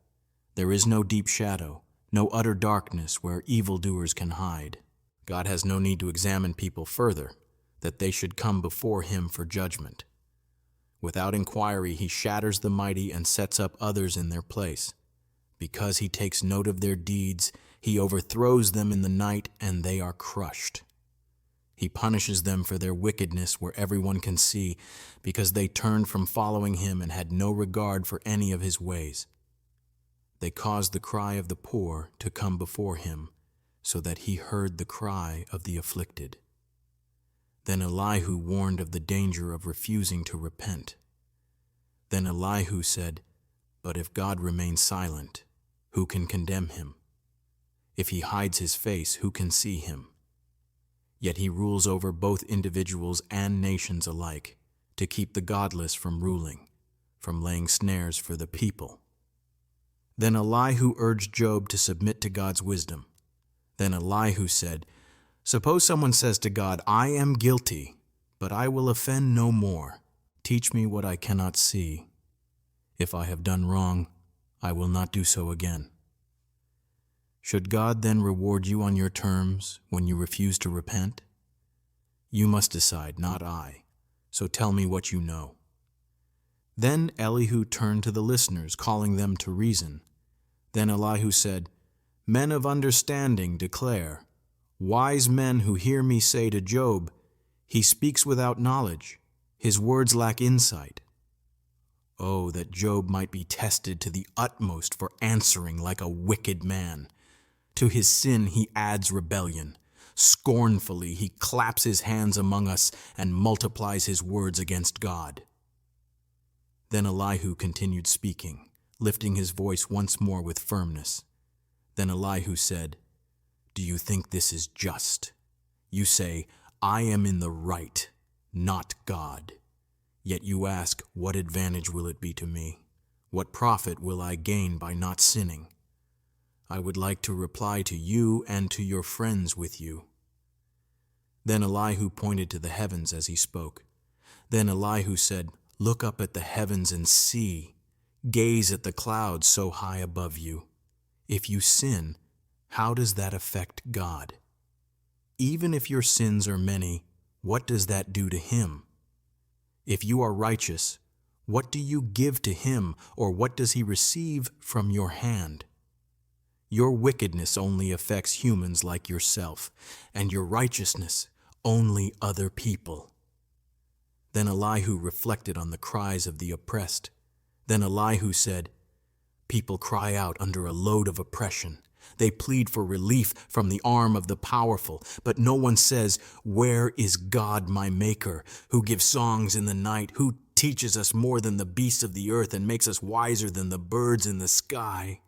There is no deep shadow, no utter darkness where evildoers can hide. God has no need to examine people further, that they should come before him for judgment. Without inquiry, he shatters the mighty and sets up others in their place. Because he takes note of their deeds, he overthrows them in the night, and they are crushed. He punishes them for their wickedness where everyone can see, because they turned from following him and had no regard for any of his ways. They caused the cry of the poor to come before him, so that he heard the cry of the afflicted." Then Elihu warned of the danger of refusing to repent. Then Elihu said, "But if God remains silent, who can condemn him? If he hides his face, who can see him? Yet he rules over both individuals and nations alike, to keep the godless from ruling, from laying snares for the people. Then Elihu urged Job to submit to God's wisdom. Then Elihu said, "Suppose someone says to God, 'I am guilty, but I will offend no more. Teach me what I cannot see. If I have done wrong, I will not do so again.' Should God then reward you on your terms when you refuse to repent? You must decide, not I. So tell me what you know." Then Elihu turned to the listeners, calling them to reason. Then Elihu said, "Men of understanding declare, wise men who hear me say to Job, 'He speaks without knowledge, his words lack insight.' Oh, that Job might be tested to the utmost for answering like a wicked man. To his sin he adds rebellion. Scornfully he claps his hands among us and multiplies his words against God." Then Elihu continued speaking, lifting his voice once more with firmness. Then Elihu said, "Do you think this is just? You say, 'I am in the right, not God.' Yet you ask, 'What advantage will it be to me? What profit will I gain by not sinning?' I would like to reply to you and to your friends with you." Then Elihu pointed to the heavens as he spoke. Then Elihu said, "Look up at the heavens and see. Gaze at the clouds so high above you. If you sin, how does that affect God? Even if your sins are many, what does that do to him? If you are righteous, what do you give to him, or what does he receive from your hand? Your wickedness only affects humans like yourself, and your righteousness only other people." Then Elihu reflected on the cries of the oppressed. Then Elihu said, "People cry out under a load of oppression. They plead for relief from the arm of the powerful, but no one says, 'Where is God my Maker, who gives songs in the night, who teaches us more than the beasts of the earth and makes us wiser than the birds in the sky?'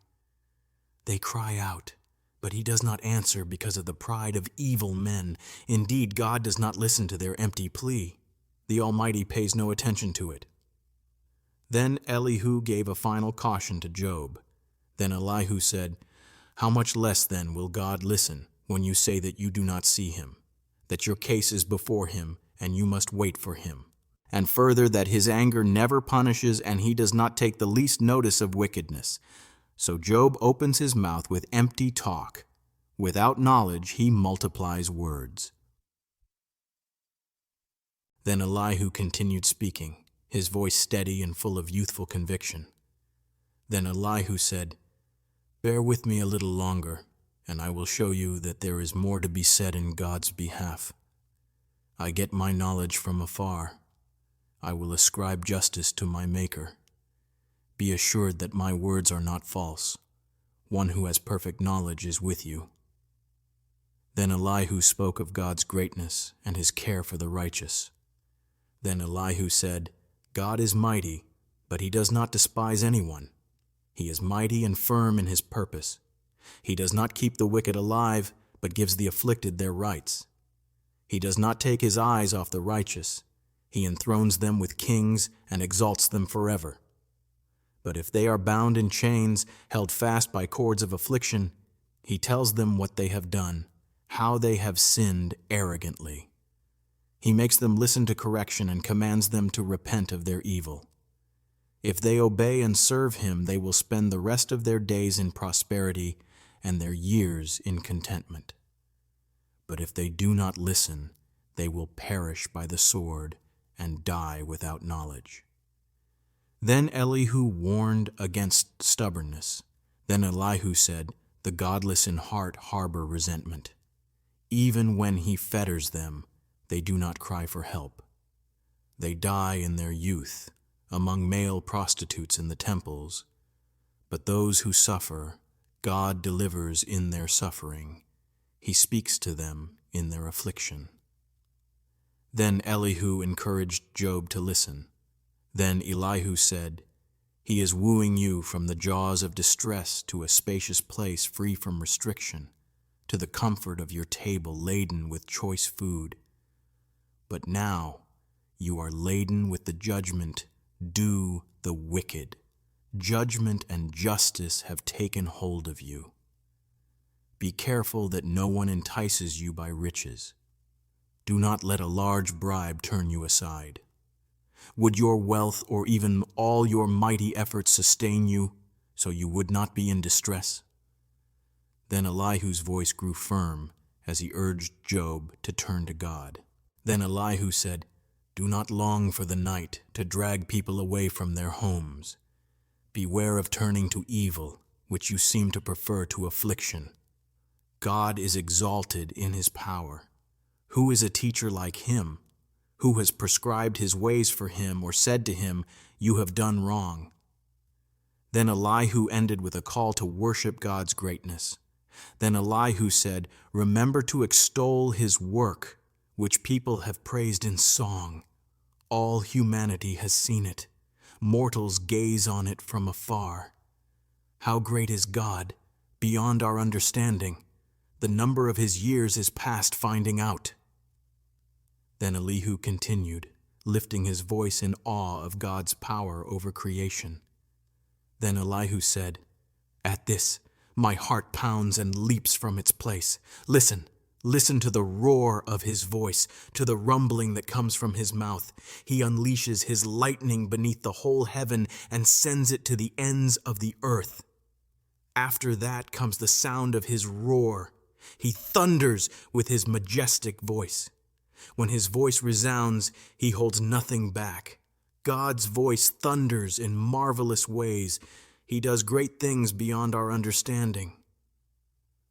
They cry out, but he does not answer because of the pride of evil men. Indeed, God does not listen to their empty plea. The Almighty pays no attention to it." Then Elihu gave a final caution to Job. Then Elihu said, "How much less then will God listen when you say that you do not see him, that your case is before him and you must wait for him? And further, that his anger never punishes and he does not take the least notice of wickedness. So Job opens his mouth with empty talk. Without knowledge he multiplies words." Then Elihu continued speaking, his voice steady and full of youthful conviction. Then Elihu said, "Bear with me a little longer, and I will show you that there is more to be said in God's behalf. I get my knowledge from afar. I will ascribe justice to my Maker. Be assured that my words are not false. One who has perfect knowledge is with you." Then Elihu spoke of God's greatness and his care for the righteous. Then Elihu said, "God is mighty, but he does not despise anyone. He is mighty and firm in his purpose. He does not keep the wicked alive, but gives the afflicted their rights. He does not take his eyes off the righteous. He enthrones them with kings and exalts them forever. But if they are bound in chains, held fast by cords of affliction, he tells them what they have done, how they have sinned arrogantly. He makes them listen to correction and commands them to repent of their evil. If they obey and serve him, they will spend the rest of their days in prosperity and their years in contentment. But if they do not listen, they will perish by the sword and die without knowledge." Then Elihu warned against stubbornness. Then Elihu said, "The godless in heart harbor resentment. Even when he fetters them, they do not cry for help. They die in their youth, among male prostitutes in the temples. But those who suffer, God delivers in their suffering. He speaks to them in their affliction." Then Elihu encouraged Job to listen. Then Elihu said, "He is wooing you from the jaws of distress to a spacious place free from restriction. to the comfort of your table laden with choice food. But now you are laden with the judgment due the wicked. Judgment and justice have taken hold of you. Be careful that no one entices you by riches. Do not let a large bribe turn you aside. Would your wealth or even all your mighty efforts sustain you, so you would not be in distress? Then Elihu's voice grew firm as he urged Job to turn to God. Then Elihu said, "Do not long for the night to drag people away from their homes. Beware of turning to evil, which you seem to prefer to affliction. God is exalted in his power. Who is a teacher like him? Who has prescribed his ways for him or said to him, 'You have done wrong'?" Then Elihu ended with a call to worship God's greatness. Then Elihu said, "Remember to extol his work, which people have praised in song. All humanity has seen it. Mortals gaze on it from afar. How great is God, beyond our understanding. The number of his years is past finding out." Then Elihu continued, lifting his voice in awe of God's power over creation. Then Elihu said, "At this, my heart pounds and leaps from its place. Listen to the roar of his voice, to the rumbling that comes from his mouth. He unleashes his lightning beneath the whole heaven and sends it to the ends of the earth. After that comes the sound of his roar. He thunders with his majestic voice. When his voice resounds, he holds nothing back. God's voice thunders in marvelous ways. He does great things beyond our understanding."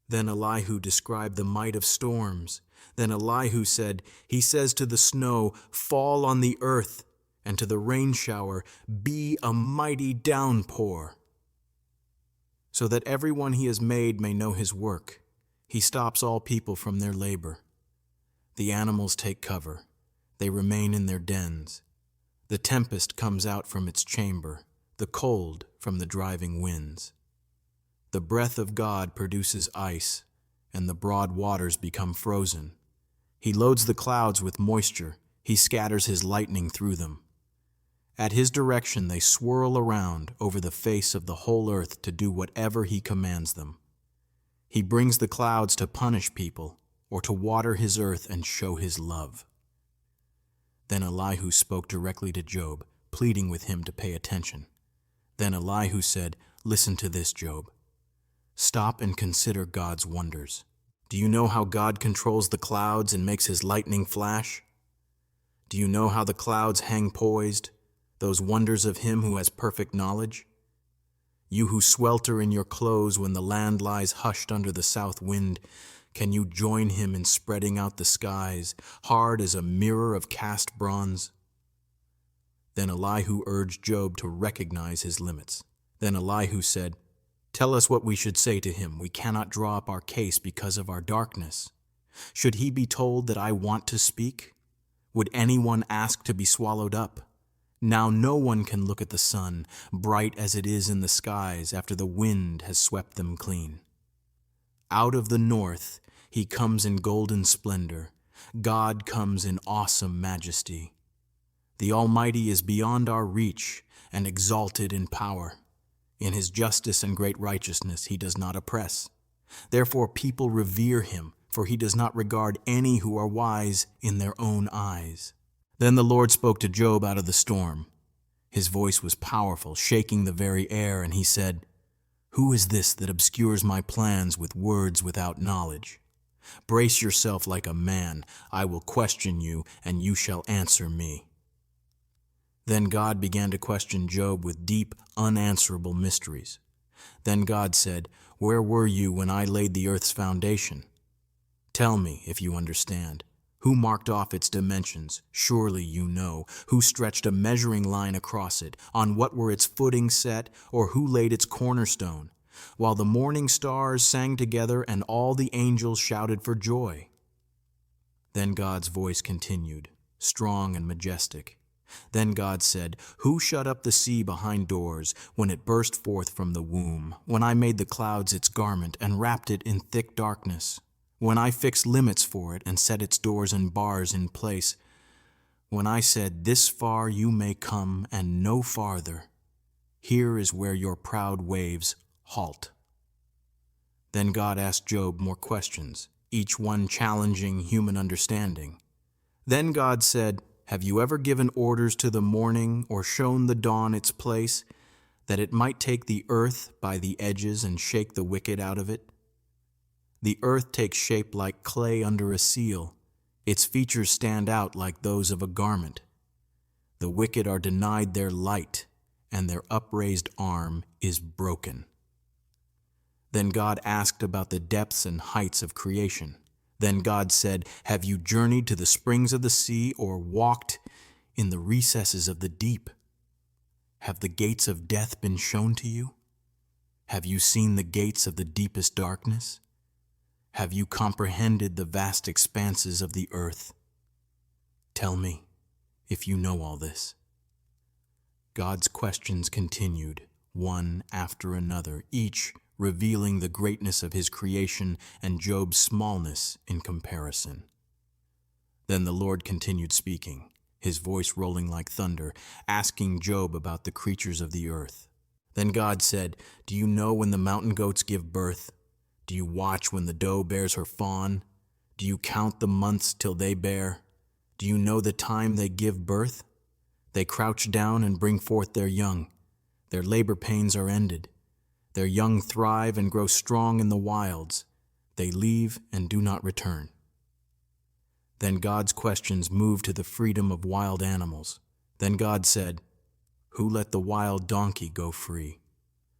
Then Elihu described the might of storms. Then Elihu said, "He says to the snow, 'Fall on the earth,' and to the rain shower, 'Be a mighty downpour.' So that everyone he has made may know his work, he stops all people from their labor. The animals take cover. They remain in their dens. The tempest comes out from its chamber, the cold from the driving winds. The breath of God produces ice, and the broad waters become frozen. He loads the clouds with moisture. He scatters his lightning through them. At his direction they swirl around over the face of the whole earth to do whatever he commands them. He brings the clouds to punish people, or to water his earth and show his love." Then Elihu spoke directly to Job, pleading with him to pay attention. Then Elihu said, "Listen to this, Job. Stop and consider God's wonders. Do you know how God controls the clouds and makes his lightning flash? Do you know how the clouds hang poised, those wonders of him who has perfect knowledge? You who swelter in your clothes when the land lies hushed under the south wind, can you join him in spreading out the skies, hard as a mirror of cast bronze?" Then Elihu urged Job to recognize his limits. Then Elihu said, "Tell us what we should say to him. We cannot draw up our case because of our darkness. Should he be told that I want to speak? Would anyone ask to be swallowed up? Now no one can look at the sun, bright as it is in the skies after the wind has swept them clean. Out of the north he comes in golden splendor. God comes in awesome majesty. The Almighty is beyond our reach and exalted in power. In his justice and great righteousness he does not oppress. Therefore people revere him, for he does not regard any who are wise in their own eyes." Then the Lord spoke to Job out of the storm. His voice was powerful, shaking the very air, and he said, "Who is this that obscures my plans with words without knowledge? Brace yourself like a man. I will question you, and you shall answer me." Then God began to question Job with deep, unanswerable mysteries. Then God said, "Where were you when I laid the earth's foundation? Tell me, if you understand. Who marked off its dimensions? Surely you know. Who stretched a measuring line across it? On what were its footings set? Or who laid its cornerstone? While the morning stars sang together and all the angels shouted for joy." Then God's voice continued, strong and majestic. Then God said, "Who shut up the sea behind doors when it burst forth from the womb, when I made the clouds its garment and wrapped it in thick darkness? when I fixed limits for it and set its doors and bars in place, when I said, "This far you may come and no farther, here is where your proud waves halt." Then God asked Job more questions, each one challenging human understanding. Then God said, "Have you ever given orders to the morning or shown the dawn its place, that it might take the earth by the edges and shake the wicked out of it? The earth takes shape like clay under a seal. Its features stand out like those of a garment. The wicked are denied their light, and their upraised arm is broken." Then God asked about the depths and heights of creation. Then God said, "Have you journeyed to the springs of the sea or walked in the recesses of the deep? Have the gates of death been shown to you? Have you seen the gates of the deepest darkness? Have you comprehended the vast expanses of the earth? Tell me if you know all this." God's questions continued, one after another, each revealing the greatness of his creation and Job's smallness in comparison. Then the Lord continued speaking, his voice rolling like thunder, asking Job about the creatures of the earth. Then God said, "Do you know when the mountain goats give birth? Do you watch when the doe bears her fawn? Do you count the months till they bear? Do you know the time they give birth? They crouch down and bring forth their young. Their labor pains are ended. Their young thrive and grow strong in the wilds. They leave and do not return." Then God's questions moved to the freedom of wild animals. Then God said, "Who let the wild donkey go free?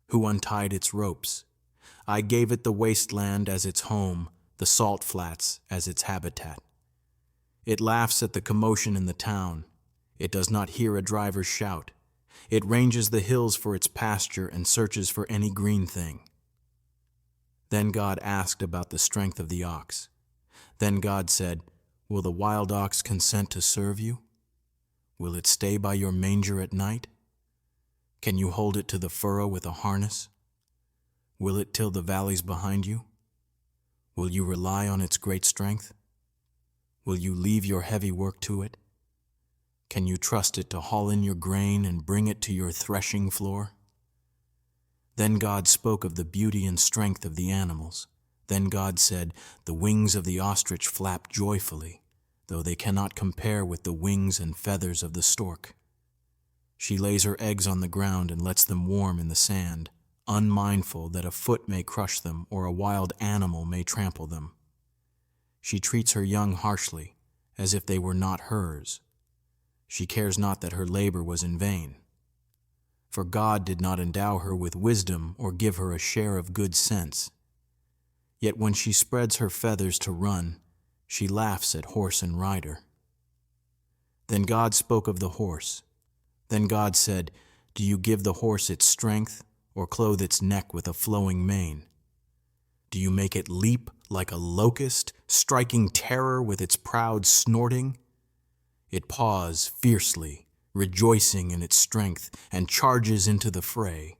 Who untied its ropes? I gave it the wasteland as its home, the salt flats as its habitat. It laughs at the commotion in the town. It does not hear a driver's shout. It ranges the hills for its pasture and searches for any green thing." Then God asked about the strength of the ox. Then God said, "Will the wild ox consent to serve you? Will it stay by your manger at night? Can you hold it to the furrow with a harness? Will it till the valleys behind you? Will you rely on its great strength? Will you leave your heavy work to it? Can you trust it to haul in your grain and bring it to your threshing floor?" Then God spoke of the beauty and strength of the animals. Then God said, "The wings of the ostrich flap joyfully, though they cannot compare with the wings and feathers of the stork. She lays her eggs on the ground and lets them warm in the sand, unmindful that a foot may crush them or a wild animal may trample them. She treats her young harshly, as if they were not hers. She cares not that her labor was in vain. For God did not endow her with wisdom or give her a share of good sense. Yet when she spreads her feathers to run, she laughs at horse and rider." Then God spoke of the horse. Then God said, "Do you give the horse its strength, or clothe its neck with a flowing mane? Do you make it leap like a locust, striking terror with its proud snorting? It paws fiercely, rejoicing in its strength, and charges into the fray.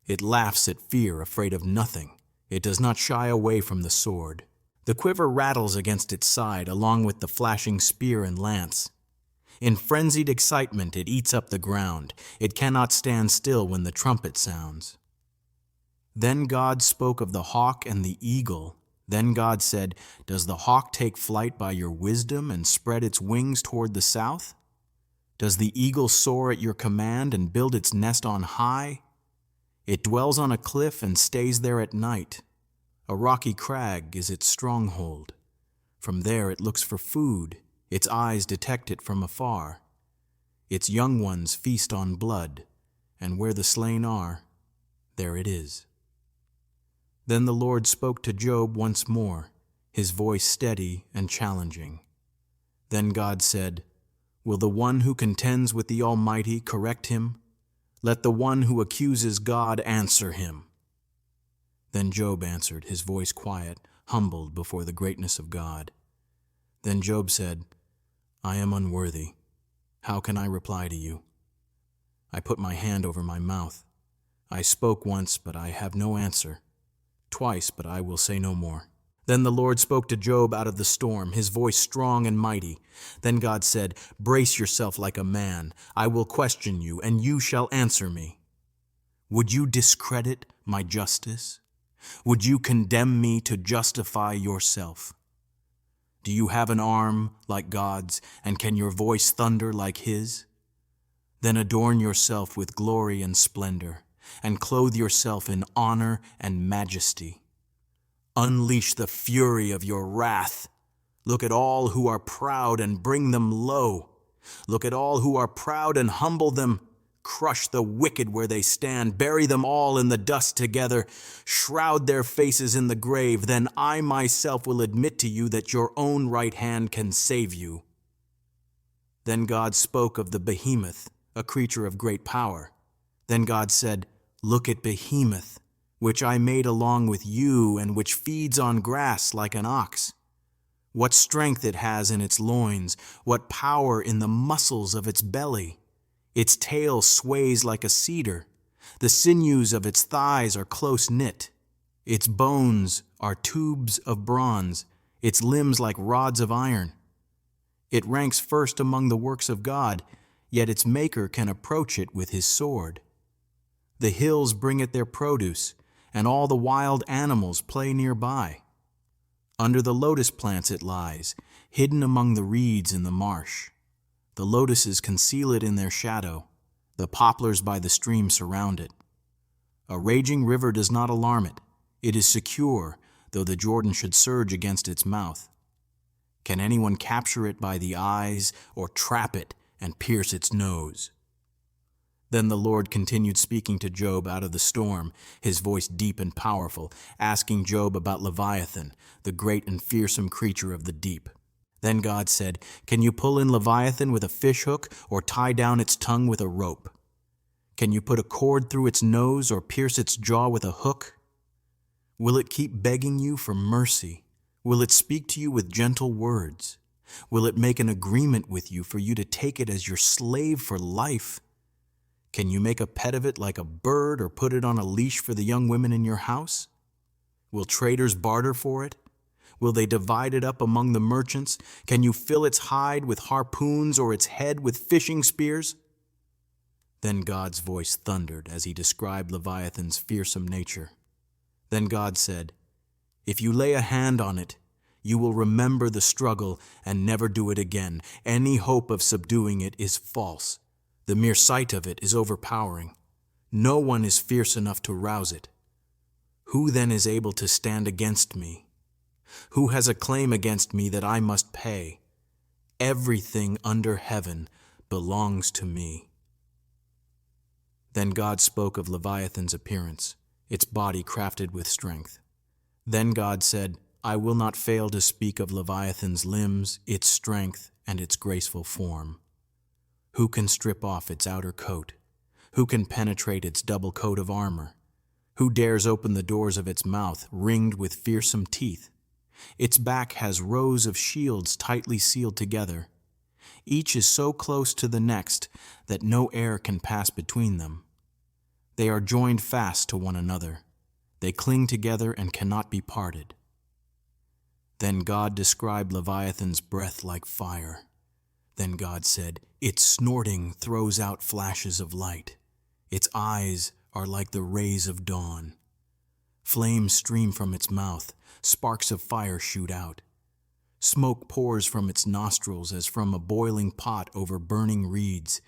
It laughs at fear, afraid of nothing. It does not shy away from the sword. The quiver rattles against its side, along with the flashing spear and lance. In frenzied excitement, it eats up the ground. It cannot stand still when the trumpet sounds." Then God spoke of the hawk and the eagle. Then God said, "Does the hawk take flight by your wisdom and spread its wings toward the south? Does the eagle soar at your command and build its nest on high? It dwells on a cliff and stays there at night. A rocky crag is its stronghold. From there it looks for food. Its eyes detect it from afar. Its young ones feast on blood, and where the slain are, there it is." Then the Lord spoke to Job once more, his voice steady and challenging. Then God said, "Will the one who contends with the Almighty correct him? Let the one who accuses God answer him." Then Job answered, his voice quiet, humbled before the greatness of God. Then Job said, "I am unworthy. How can I reply to you? I put my hand over my mouth. I spoke once, but I have no answer. Twice, but I will say no more. Then the Lord spoke to Job out of the storm, his voice strong and mighty. Then God said, "Brace yourself like a man. I will question you, and you shall answer me. Would you discredit my justice? Would you condemn me to justify yourself? Do you have an arm like God's, and can your voice thunder like his? Then adorn yourself with glory and splendor, and clothe yourself in honor and majesty. Unleash the fury of your wrath. Look at all who are proud and bring them low. Look at all who are proud and humble them. Crush the wicked where they stand. Bury them all in the dust together. Shroud their faces in the grave. Then I myself will admit to you that your own right hand can save you." Then God spoke of the behemoth, a creature of great power. Then God said, "Look at behemoth, which I made along with you, and which feeds on grass like an ox. What strength it has in its loins, what power in the muscles of its belly. Its tail sways like a cedar. The sinews of its thighs are close knit. Its bones are tubes of bronze, its limbs like rods of iron. It ranks first among the works of God, yet its maker can approach it with his sword. The hills bring it their produce, and all the wild animals play nearby. Under the lotus plants it lies, hidden among the reeds in the marsh. The lotuses conceal it in their shadow. The poplars by the stream surround it. A raging river does not alarm it. It is secure, though the Jordan should surge against its mouth. Can anyone capture it by the eyes, or trap it and pierce its nose?" Then the Lord continued speaking to Job out of the storm, his voice deep and powerful, asking Job about Leviathan, the great and fearsome creature of the deep. Then God said, "Can you pull in Leviathan with a fish hook, or tie down its tongue with a rope? Can you put a cord through its nose, or pierce its jaw with a hook? Will it keep begging you for mercy? Will it speak to you with gentle words? Will it make an agreement with you for you to take it as your slave for life? Can you make a pet of it like a bird, or put it on a leash for the young women in your house? Will traders barter for it? Will they divide it up among the merchants? Can you fill its hide with harpoons, or its head with fishing spears?" Then God's voice thundered as he described Leviathan's fearsome nature. Then God said, "If you lay a hand on it, you will remember the struggle and never do it again. Any hope of subduing it is false. The mere sight of it is overpowering. No one is fierce enough to rouse it. Who then is able to stand against me? Who has a claim against me that I must pay? Everything under heaven belongs to me." Then God spoke of Leviathan's appearance, its body crafted with strength. Then God said, "I will not fail to speak of Leviathan's limbs, its strength, and its graceful form. Who can strip off its outer coat? Who can penetrate its double coat of armor? Who dares open the doors of its mouth, ringed with fearsome teeth? Its back has rows of shields tightly sealed together. Each is so close to the next that no air can pass between them. They are joined fast to one another. They cling together and cannot be parted." Then God described Leviathan's breath like fire. Then God said, "Its snorting throws out flashes of light. Its eyes are like the rays of dawn. Flames stream from its mouth. Sparks of fire shoot out. Smoke pours from its nostrils as from a boiling pot over burning reeds.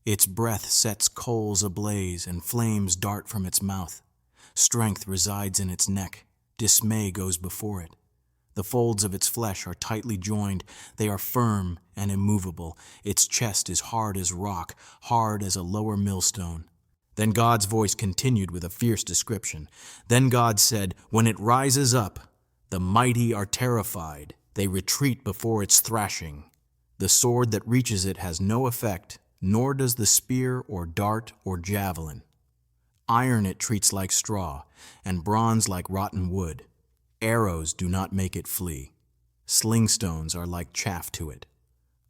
Its breath sets coals ablaze, and flames dart from its mouth. Strength resides in its neck. Dismay goes before it. The folds of its flesh are tightly joined. They are firm and immovable. Its chest is hard as rock, hard as a lower millstone." Then God's voice continued with a fierce description. Then God said, "When it rises up, the mighty are terrified. They retreat before its thrashing. The sword that reaches it has no effect, nor does the spear or dart or javelin. Iron it treats like straw, and bronze like rotten wood. Arrows do not make it flee. Slingstones are like chaff to it.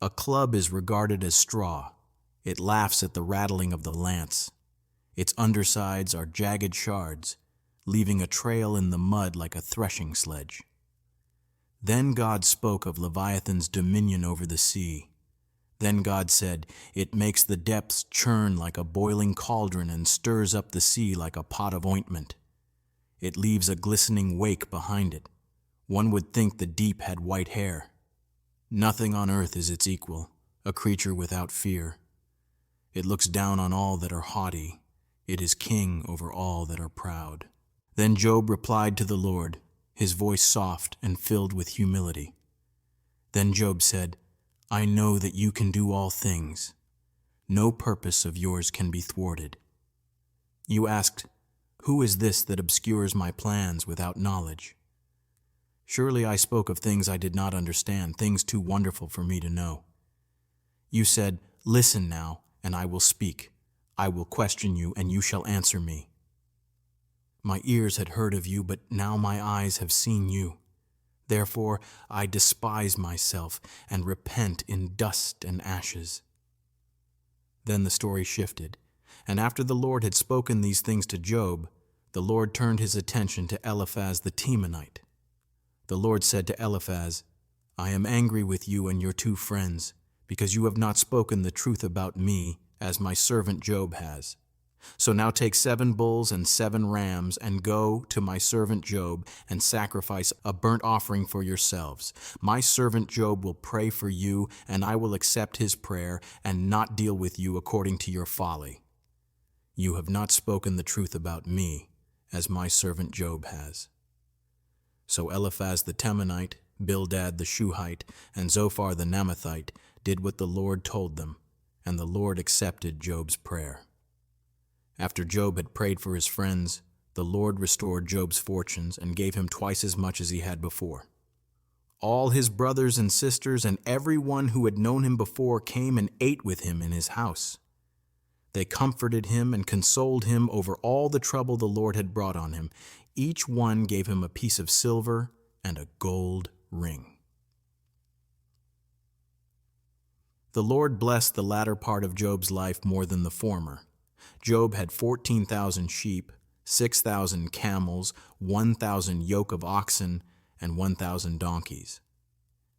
A club is regarded as straw. It laughs at the rattling of the lance. Its undersides are jagged shards, leaving a trail in the mud like a threshing sledge. Then God spoke of Leviathan's dominion over the sea. Then God said, "It makes the depths churn like a boiling cauldron and stirs up the sea like a pot of ointment. It leaves a glistening wake behind it. One would think the deep had white hair. Nothing on earth is its equal, a creature without fear. It looks down on all that are haughty. It is king over all that are proud." Then Job replied to the Lord, his voice soft and filled with humility. Then Job said, "I know that you can do all things. No purpose of yours can be thwarted." You asked, "Who is this that obscures my plans without knowledge?" Surely I spoke of things I did not understand, things too wonderful for me to know. You said, "Listen now, and I will speak. I will question you, and you shall answer me." My ears had heard of you, but now my eyes have seen you. Therefore I despise myself and repent in dust and ashes. Then the story shifted, and after the Lord had spoken these things to Job, the Lord turned his attention to Eliphaz the Temanite. The Lord said to Eliphaz, "I am angry with you and your 2 friends, because you have not spoken the truth about me, as my servant Job has. So now take 7 bulls and 7 rams, and go to my servant Job and sacrifice a burnt offering for yourselves. My servant Job will pray for you, and I will accept his prayer and not deal with you according to your folly. You have not spoken the truth about me, as my servant Job has." So Eliphaz the Temanite, Bildad the Shuhite, and Zophar the Naamathite did what the Lord told them, and the Lord accepted Job's prayer. After Job had prayed for his friends, the Lord restored Job's fortunes and gave him twice as much as he had before. All his brothers and sisters and everyone who had known him before came and ate with him in his house. They comforted him and consoled him over all the trouble the Lord had brought on him. Each one gave him a piece of silver and a gold ring. The Lord blessed the latter part of Job's life more than the former. Job had 14,000 sheep, 6,000 camels, 1,000 yoke of oxen, and 1,000 donkeys.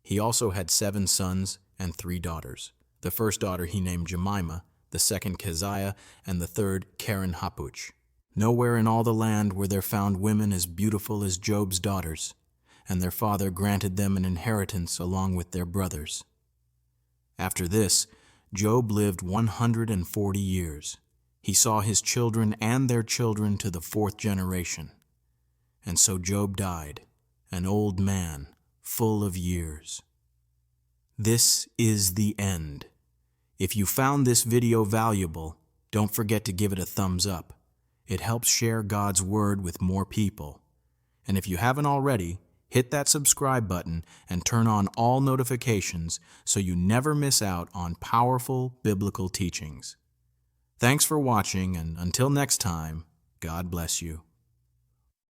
He also had 7 sons and 3 daughters. The first daughter he named Jemimah, the second Keziah, and the third Keren-Happuch. Nowhere in all the land were there found women as beautiful as Job's daughters, and their father granted them an inheritance along with their brothers. After this, Job lived 140 years. He saw his children and their children to the 4th generation. And so Job died, an old man, full of years. This is the end. If you found this video valuable, don't forget to give it a thumbs up. It helps share God's word with more people. And if you haven't already, hit that subscribe button and turn on all notifications so you never miss out on powerful biblical teachings. Thanks for watching, and until next time, God bless you.